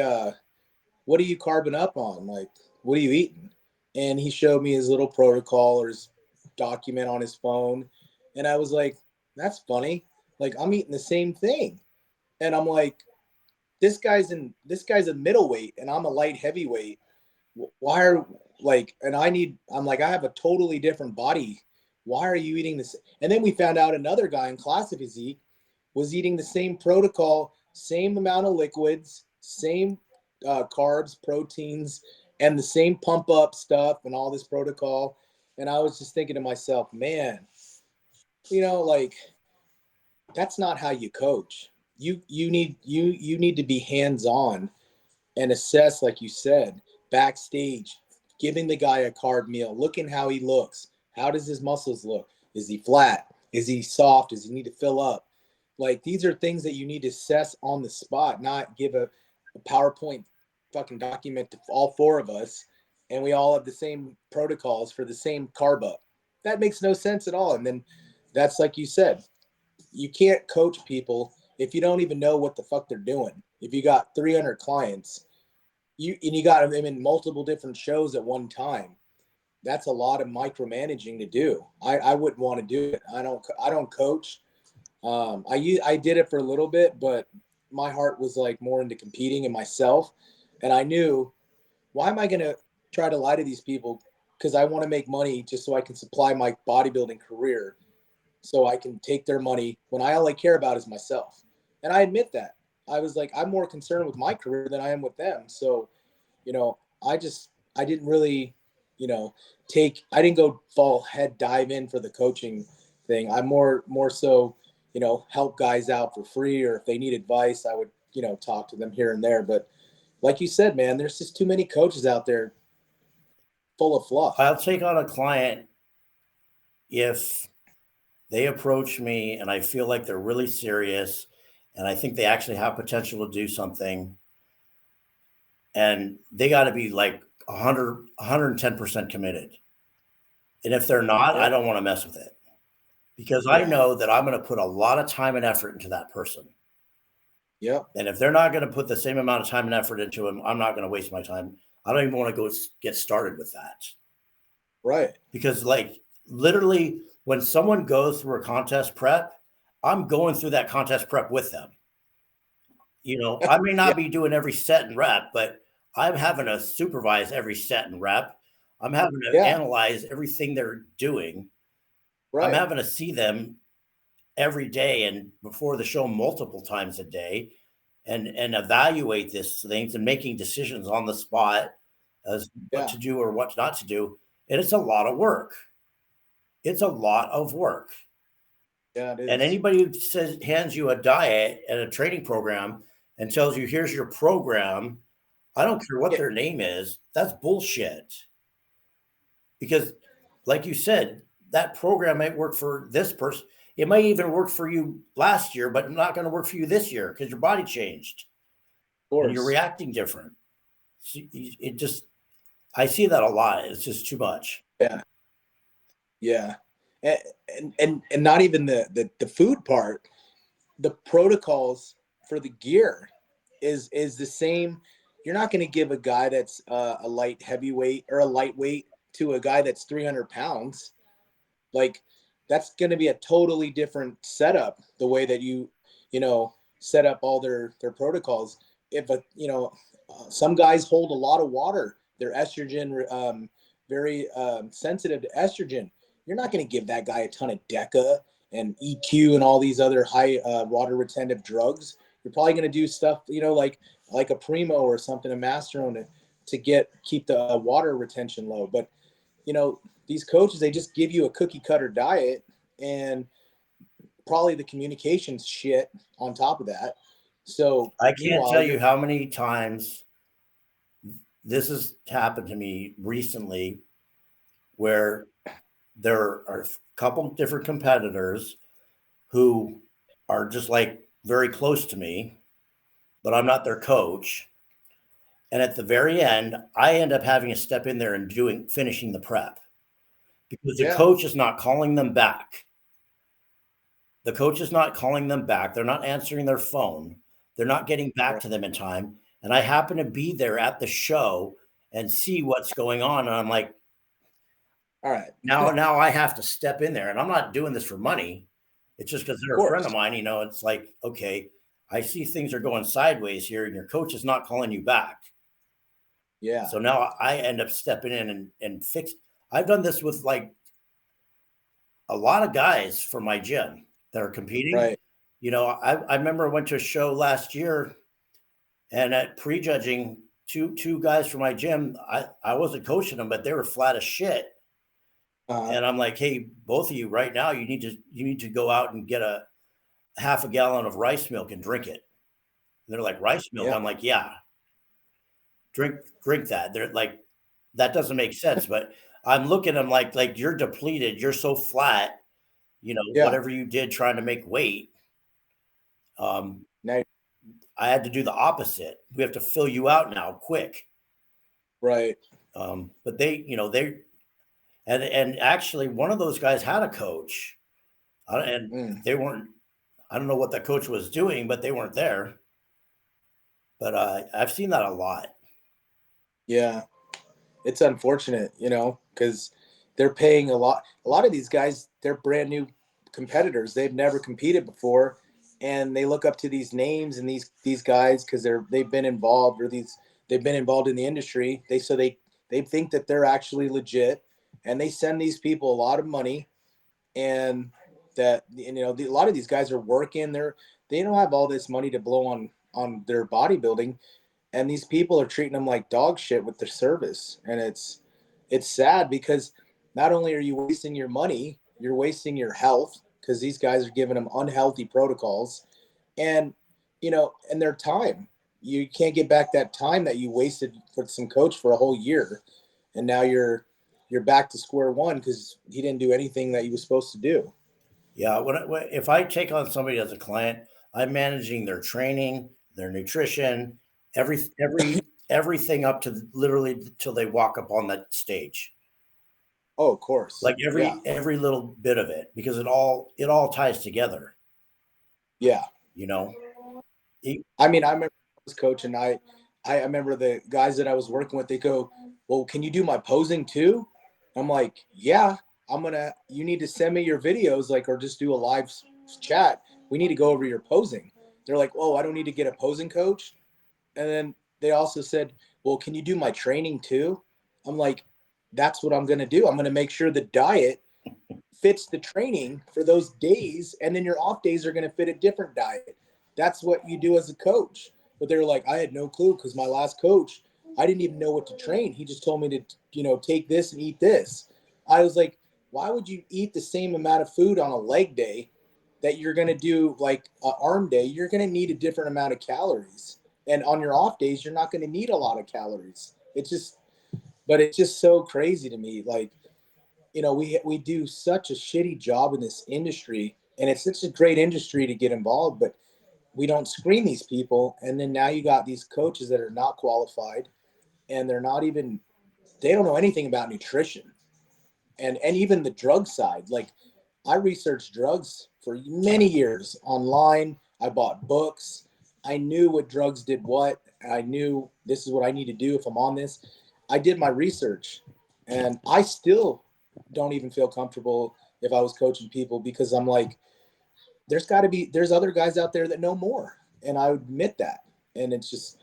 what are you carbing up on? Like, what are you eating? And he showed me his little protocol or his document on his phone. And I was like, that's funny. Like, I'm eating the same thing. And I'm like, this guy's a middleweight and I'm a light heavyweight. Why are I'm like, I have a totally different body. Why are you eating this? And then we found out another guy in classic physique was eating the same protocol, same amount of liquids, same carbs, proteins, and the same pump up stuff and all this protocol. And I was just thinking to myself, man, you know, like that's not how you coach. You need to be hands-on and assess, like you said, backstage, giving the guy a carb meal, looking how he looks. How does his muscles look? Is he flat? Is he soft? Does he need to fill up? Like, these are things that you need to assess on the spot, not give a PowerPoint fucking document to all four of us and we all have the same protocols for the same carb up. That makes no sense at all. And then that's like you said, you can't coach people if you don't even know what the fuck they're doing. If you got 300 clients, you got them in multiple different shows at one time, that's a lot of micromanaging to do. I wouldn't want to do it. I don't coach. I did it for a little bit, but my heart was like more into competing and myself. And I knew, why am I going to try to lie to these people? Because I want to make money just so I can supply my bodybuilding career, so I can take their money when all I care about is myself. And I admit that. I was like, I'm more concerned with my career than I am with them. So, I didn't really, I didn't go dive in for the coaching thing. I more so, help guys out for free, or if they need advice, I would, talk to them here and there. But like you said, man, there's just too many coaches out there full of fluff. I'll take on a client if they approach me and I feel like they're really serious and I think they actually have potential to do something, and they got to be like 110% committed. And if they're not, I don't want to mess with it, because I know that I'm going to put a lot of time and effort into that person. Yeah. And if they're not going to put the same amount of time and effort into them, I'm not going to waste my time. I don't even want to go get started with that. Right. Because like literally when someone goes through a contest prep, I'm going through that contest prep with them. I may not be doing every set and rep, but I'm having to supervise every set and rep. I'm having to analyze everything they're doing. Right. I'm having to see them every day and before the show multiple times a day, and evaluate these things and making decisions on the spot as what to do or what not to do. And it's a lot of work. It's a lot of work. Yeah, it is. And anybody who hands you a diet and a training program and tells you, here's your program, I don't care what their name is, that's bullshit. Because like you said, that program might work for this person. It might even work for you last year, but not going to work for you this year because your body changed. Of course. And you're reacting different. I see that a lot. It's just too much. Yeah. Yeah. And not even the food part, the protocols for the gear is the same. You're not going to give a guy that's a light heavyweight or a lightweight to a guy that's 300 pounds. Like, that's going to be a totally different setup, the way that you set up all their protocols. If some guys hold a lot of water, they're estrogen very sensitive to estrogen. You're not going to give that guy a ton of DECA and EQ and all these other high water retentive drugs. You're probably going to do stuff, like a Primo or something, a Masterone, to keep the water retention low. But these coaches, they just give you a cookie cutter diet and probably the communications shit on top of that. So I can't tell you how many times this has happened to me recently, where there are a couple different competitors who are just like very close to me, but I'm not their coach. And at the very end, I end up having to step in there and finishing the prep, because the coach is not calling them back. The coach is not calling them back. They're not answering their phone. They're not getting back to them in time. And I happen to be there at the show and see what's going on. And I'm like, all right, now I have to step in there, and I'm not doing this for money. It's just because they're a friend of mine. It's like, okay, I see things are going sideways here and your coach is not calling you back. Yeah. So now I end up stepping in and fix. I've done this with like a lot of guys from my gym that are competing. Right. I remember I went to a show last year, and at prejudging two guys from my gym, I wasn't coaching them, but they were flat as shit. And I'm like, hey, both of you right now, you need to go out and get a half a gallon of rice milk and drink it. And they're like, rice milk? Yeah. I'm like, yeah, drink that. They're like, that doesn't make sense. But I'm looking at them like you're depleted. You're so flat, whatever you did trying to make weight. Now, I had to do the opposite. We have to fill you out now quick. Right. But and actually one of those guys had a coach, and they weren't. I don't know what the coach was doing, but they weren't there. But I've seen that a lot. Yeah, it's unfortunate, because they're paying a lot. A lot of these guys, they're brand new competitors. They've never competed before, and they look up to these names and these guys because they've been involved, or they've been involved in the industry. They think that they're actually legit, and they send these people a lot of money, and that a lot of these guys are working. They don't have all this money to blow on their bodybuilding, and these people are treating them like dog shit with their service, and it's sad because not only are you wasting your money, you're wasting your health because these guys are giving them unhealthy protocols, and and their time. You can't get back that time that you wasted with some coach for a whole year, and now you're back to square one because he didn't do anything that he was supposed to do. Yeah, if I take on somebody as a client, I'm managing their training, their nutrition, everything up to literally till they walk up on that stage. Oh, of course. Like every little bit of it, because it all ties together. Yeah. I mean, I remember I was coaching. I remember the guys that I was working with. They go, "Well, can you do my posing too?" I'm like, "Yeah, you need to send me your videos, or just do a live chat. We need to go over your posing." They're like, "Oh, I don't need to get a posing coach." And then they also said, "Well, can you do my training too?" I'm like, "That's what I'm going to do. I'm going to make sure the diet fits the training for those days, and then your off days are going to fit a different diet. That's what you do as a coach." But they were like, "I had no clue because my last coach, I didn't even know what to train. He just told me to, take this and eat this." I was like, "Why would you eat the same amount of food on a leg day that you're going to do like an arm day? You're going to need a different amount of calories. And on your off days, you're not going to need a lot of calories." But it's just so crazy to me. We do such a shitty job in this industry, and it's such a great industry to get involved, but we don't screen these people. And then now you got these coaches that are not qualified, and they don't know anything about nutrition and even the drug side. Like, I researched drugs for many years online. I bought books. I knew what drugs did what. I knew this is what I need to do if I'm on this. I did my research, and I still don't even feel comfortable if I was coaching people because I'm like, there's other guys out there that know more, and I admit that. And it's just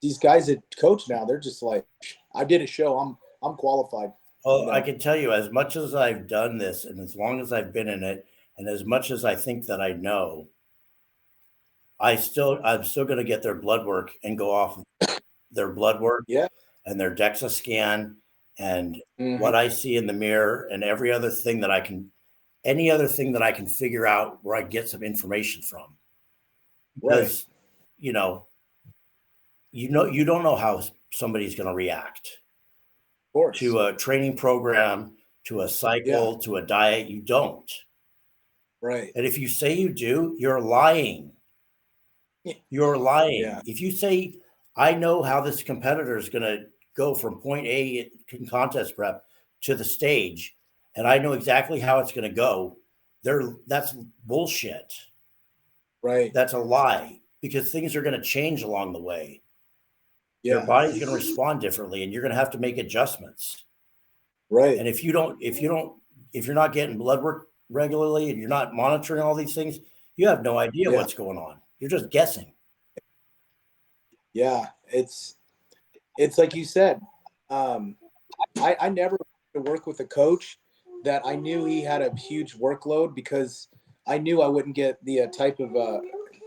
these guys that coach now, they're just like, "I did a show. I'm qualified." Well, I can tell you, as much as I've done this, and as long as I've been in it, and as much as I think that I know, I'm still going to get their blood work and go off their blood work, Yeah. and their DEXA scan, and what I see in the mirror, and any other thing that I can figure out where I get some information from. Because, you don't know how somebody's going to react to a training program, to a cycle, to a diet. You don't. Right. And if you say you do, you're lying. You're lying. Yeah. If you say, "I know how this competitor is going to go from point A in contest prep to the stage, and I know exactly how it's going to go," that's bullshit. Right. That's a lie, because things are going to change along the way. Yeah. Your body's going to respond differently, and you're going to have to make adjustments. Right. And if you're not getting blood work regularly and you're not monitoring all these things, you have no idea what's going on. You're just guessing. Yeah, it's like you said. I never wanted to work with a coach that I knew he had a huge workload, because I knew I wouldn't get the type of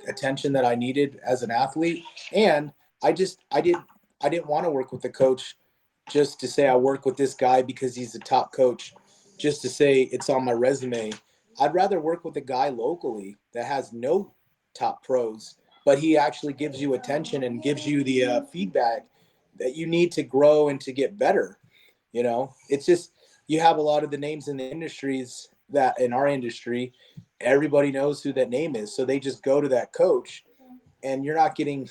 attention that I needed as an athlete. And I didn't want to work with the coach just to say I work with this guy because he's the top coach, just to say it's on my resume. I'd rather work with a guy locally that has no top pros, but he actually gives you attention and gives you the feedback that you need to grow and to get better. It's just, you have a lot of the names in the industries that in our industry, everybody knows who that name is. So they just go to that coach, and you're getting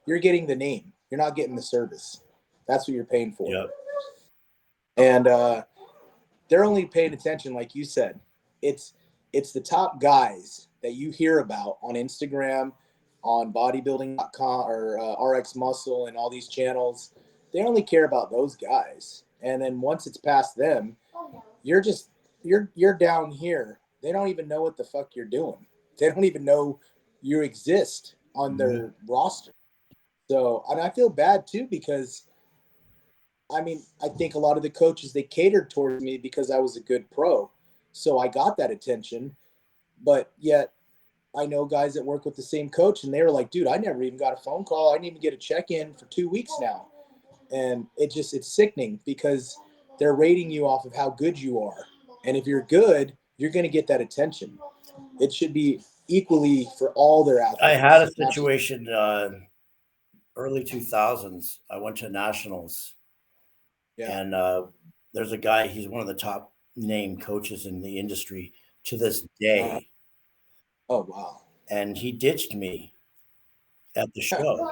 the name. You're not getting the service. That's what you're paying for. Yep. And they're only paying attention, like you said. It's the top guys that you hear about on Instagram, on bodybuilding.com or RX Muscle and all these channels. They only care about those guys. And then once it's past them, you're down here. They don't even know what the fuck you're doing. They don't even know you exist on their roster. So, and I feel bad too, because I mean, I think a lot of the coaches, they catered towards me because I was a good pro. So I got that attention. But yet I know guys that work with the same coach, and they were like, dude, I never even got a phone call. I didn't even get a check-in for 2 weeks now. And it's sickening, because they're rating you off of how good you are. And if you're good, you're going to get that attention. It should be equally for all their athletes. I had a situation early 2000s. I went to nationals, and there's a guy, he's one of the top name coaches in the industry to this day. Oh, wow. And he ditched me at the show.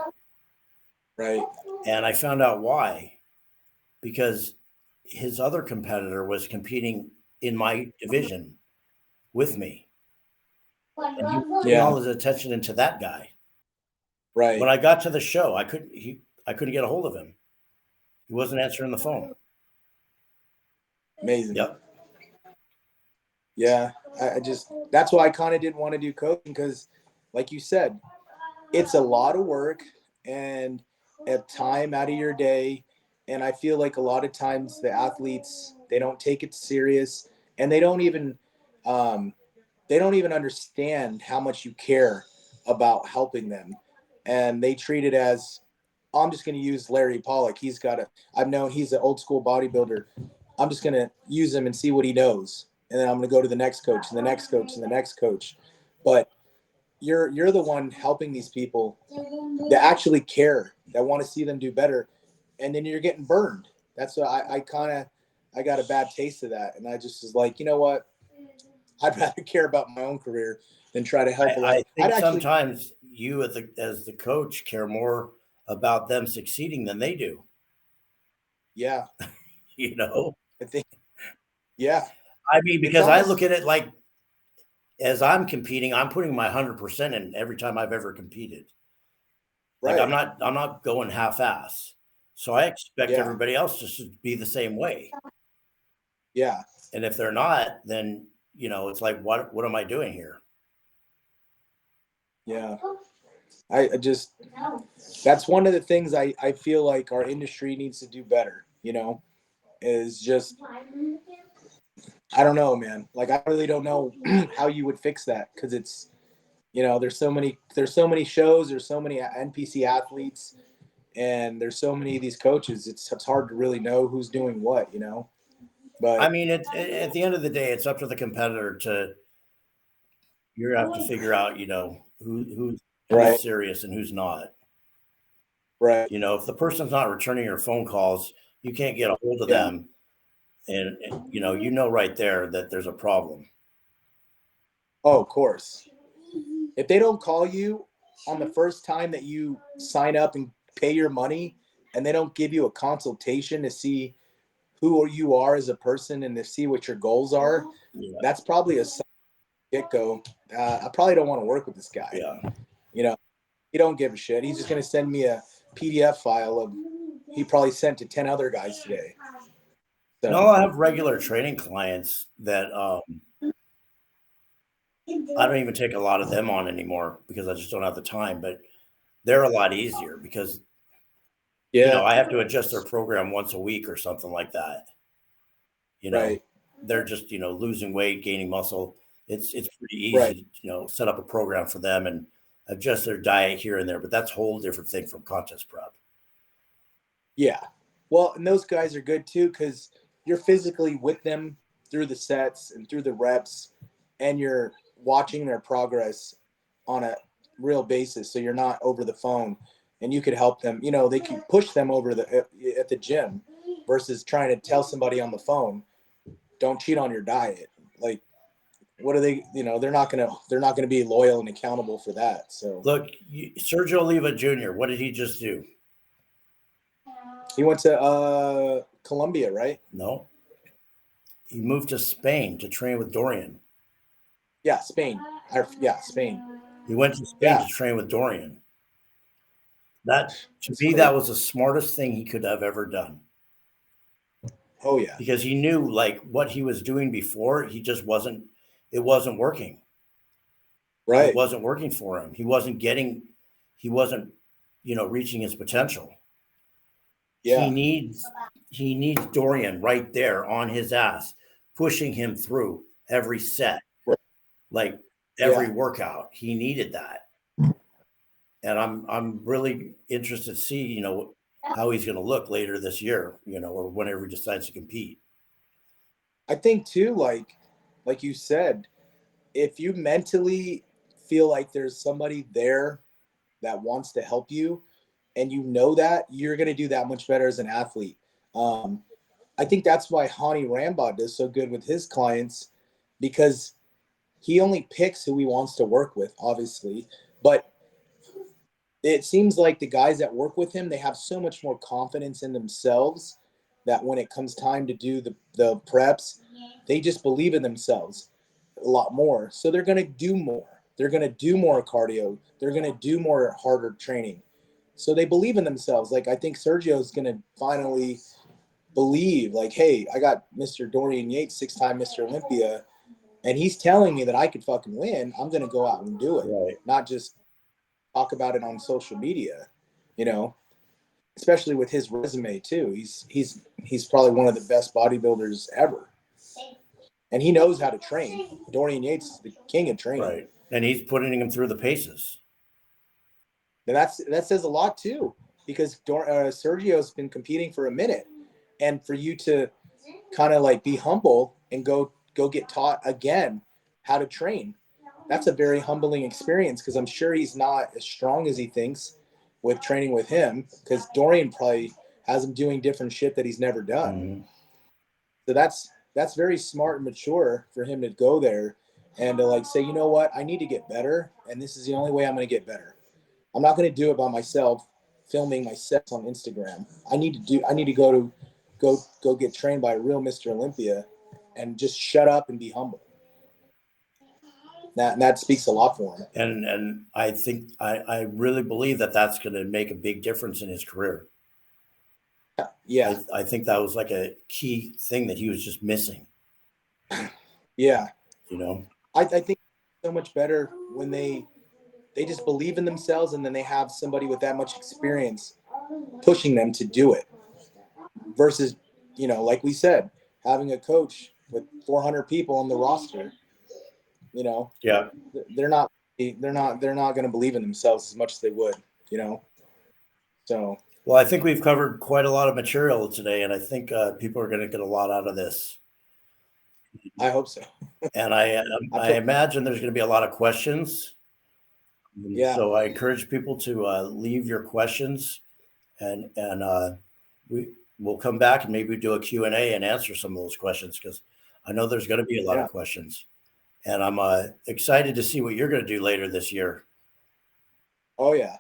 Right. And I found out why, because his other competitor was competing in my division with me. And he put all his attention into that guy. Right. When I got to the show, I couldn't get a hold of him. He wasn't answering the phone. Amazing. Yep. Yeah. That's why I kind of didn't want to do coaching, because like you said, it's a lot of work and a time out of your day. And I feel like a lot of times the athletes, they don't take it serious, and they don't even understand how much you care about helping them. And they treat it as, I'm just going to use Larry Pollock. I've known he's an old school bodybuilder. I'm just going to use him and see what he knows. And then I'm going to go to the next coach and the next coach and the next coach. But you're the one helping these people that actually care, that want to see them do better. And then you're getting burned. That's what I got a bad taste of that. And I just was like, you know what? I'd rather care about my own career than try to help. I think sometimes you as the coach care more about them succeeding than they do. Yeah. You know? I think, yeah. I mean, because I look at it like, as I'm competing, I'm putting my 100% in every time I've ever competed. Like, I'm not going half-ass. So I expect everybody else just to be the same way. Yeah. And if they're not, then, you know, it's like, what am I doing here? Yeah. That's one of the things I feel like our industry needs to do better, you know, is just, I don't know, man. Like, I really don't know how you would fix that, because it's, you know, there's so many shows, there's so many NPC athletes, and there's so many of these coaches. It's hard to really know who's doing what, you know. But I mean, at the end of the day, it's up to the competitor you have to figure out, you know, who's serious and who's not. Right. You know, if the person's not returning your phone calls, you can't get a hold of them. And you know right there that there's a problem. Oh, of course. If they don't call you on the first time that you sign up and pay your money, and they don't give you a consultation to see who you are as a person and to see what your goals are, that's probably a get-go. I probably don't want to work with this guy. Yeah. You know, he don't give a shit. He's just going to send me a PDF file of he probably sent to 10 other guys today. So. No, I have regular training clients that I don't even take a lot of them on anymore because I just don't have the time, but they're a lot easier because you know, I have to adjust their program once a week or something like that. You know, they're just, you know, losing weight, gaining muscle. It's pretty easy to, you know, set up a program for them and adjust their diet here and there, but that's a whole different thing from contest prep. Yeah. Well, and those guys are good too, because you're physically with them through the sets and through the reps, and you're watching their progress on a real basis. So you're not over the phone, and you could help them. You know, they can push them over at the gym versus trying to tell somebody on the phone, don't cheat on your diet. Like, what are they, you know, they're not going to be loyal and accountable for that. So look, Sergio Oliva Jr., what did he just do? He went to Colombia, right? No, he moved to Spain to train with Dorian. Yeah, Spain. Yeah, Spain. He went to Spain to train with Dorian. That to me, that was the smartest thing he could have ever done. Oh yeah, because he knew like what he was doing before. He just wasn't. It wasn't working. right. It wasn't working for him. He wasn't getting. He wasn't, reaching his potential. Yeah. He needs Dorian right there on his ass, pushing him through every set, like every workout. He needed that, and I'm really interested to see how he's going to look later this year, or whenever he decides to compete. I think too, like you said, if you mentally feel like there's somebody there that wants to help you, and that, you're going to do that much better as an athlete. I think that's why Hani Rambod does so good with his clients, because he only picks who he wants to work with, obviously. But it seems like the guys that work with him, they have so much more confidence in themselves that when it comes time to do the preps, they just believe in themselves a lot more. So they're going to do more. They're going to do more cardio. They're going to do more harder training. So they believe in themselves. Like, I think Sergio is going to finally believe, like, hey, I got Mr. Dorian Yates, 6-time Mr. Olympia, and he's telling me that I could fucking win. I'm going to go out and do it, right. Not just talk about it on social media, especially with his resume too. He's probably one of the best bodybuilders ever. And he knows how to train. Dorian Yates is the king of training. Right. And he's putting him through the paces. And that says a lot too, because Sergio's been competing for a minute, and for you to kind of like be humble and go get taught again how to train, that's a very humbling experience, because I'm sure he's not as strong as he thinks with training with him, because Dorian probably has him doing different shit that he's never done. Mm-hmm. So that's very smart and mature for him to go there and to like say, you know what, I need to get better, and this is the only way I'm going to get better. I'm not going to do it by myself, filming my sets on Instagram. I need to go get trained by a real Mr. Olympia, and just shut up and be humble. That speaks a lot for him. And I think I really believe that that's going to make a big difference in his career. Yeah. I think that was like a key thing that he was just missing. Yeah. I think so much better when they just believe in themselves, and then they have somebody with that much experience pushing them to do it, versus, like we said, having a coach with 400 people on the roster. Yeah. They're not going to believe in themselves as much as they would, So. Well, I think we've covered quite a lot of material today, and I think people are going to get a lot out of this. I hope so. And I imagine there's going to be a lot of questions. Yeah. So I encourage people to leave your questions, and we'll come back and maybe do a Q&A and answer some of those questions, because I know there's going to be a lot of questions. And I'm excited to see what you're going to do later this year. Oh yeah,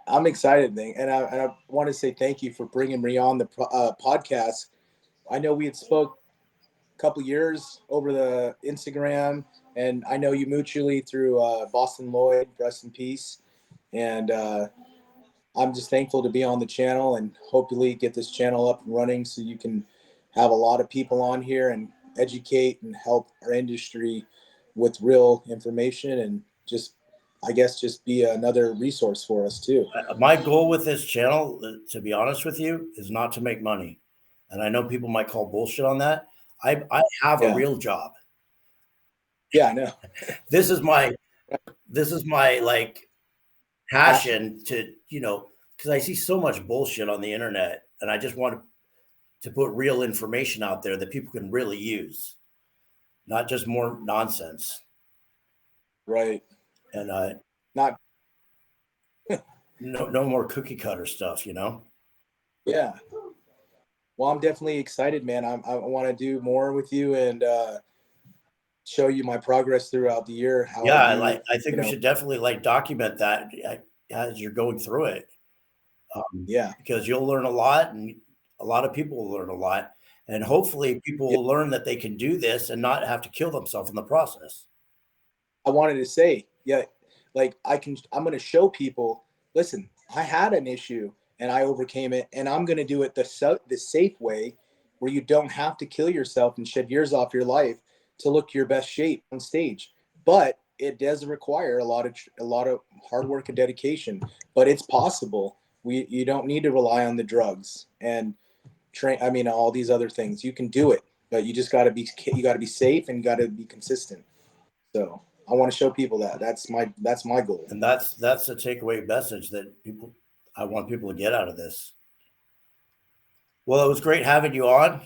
I'm excited, and I want to say thank you for bringing me on the podcast. I know we had spoke a couple years over the Instagram, and I know you mutually through Boston Lloyd, rest in peace. And I'm just thankful to be on the channel, and hopefully get this channel up and running so you can have a lot of people on here and educate and help our industry with real information, and just be another resource for us too. My goal with this channel, to be honest with you, is not to make money. And I know people might call bullshit on that. I have a real job. Yeah, I know. This is my like passion to, because I see so much bullshit on the internet, and I just want to put real information out there that people can really use, not just more nonsense. Right. And not no more cookie cutter stuff, Yeah. Well, I'm definitely excited, man. I want to do more with you and show you my progress throughout the year. I think we should definitely document that as you're going through it. Yeah. Because you'll learn a lot, and a lot of people will learn a lot. And hopefully people will learn that they can do this and not have to kill themselves in the process. I wanted to say, yeah, like I'm going to show people, listen, I had an issue and I overcame it, and I'm going to do it the safe way, where you don't have to kill yourself and shed years off your life to look your best shape on stage. But it does require a lot of hard work and dedication, but it's possible. You don't need to rely on the drugs and all these other things. You can do it, but you just got to be safe and got to be consistent. So I want to show people that's my goal. And that's the takeaway message that I want people to get out of this. Well, it was great having you on.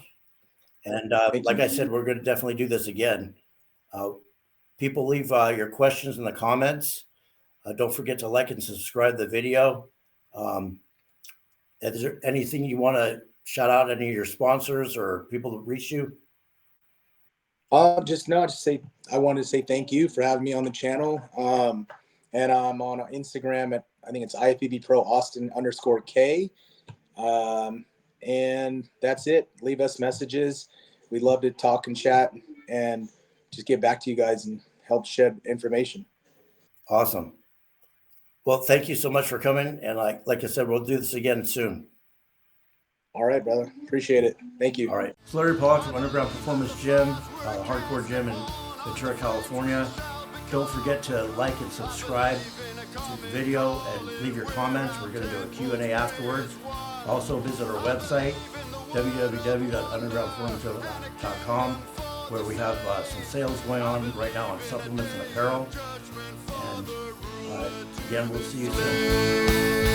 And like I said, we're going to definitely do this again. People leave your questions in the comments. Don't forget to like and subscribe the video. Is there anything you want to shout out, any of your sponsors or people that reach you? I wanted to say thank you for having me on the channel. And I'm on Instagram at, I think it's IFBB Pro Austin _K. And that's it. Leave us messages. We'd love to talk and chat and just get back to you guys and help shed information. Awesome. Well, thank you so much for coming. And like I said, we'll do this again soon. All right, brother. Appreciate it. Thank you. All right. It's Larry Pollock from Underground Performance Gym, hardcore gym in Ventura, California. Don't forget to like and subscribe to the video and leave your comments. We're going to do a Q&A afterwards. Also visit our website, www.undergroundperformance.com, where we have some sales going on right now on supplements and apparel. And again, we'll see you soon.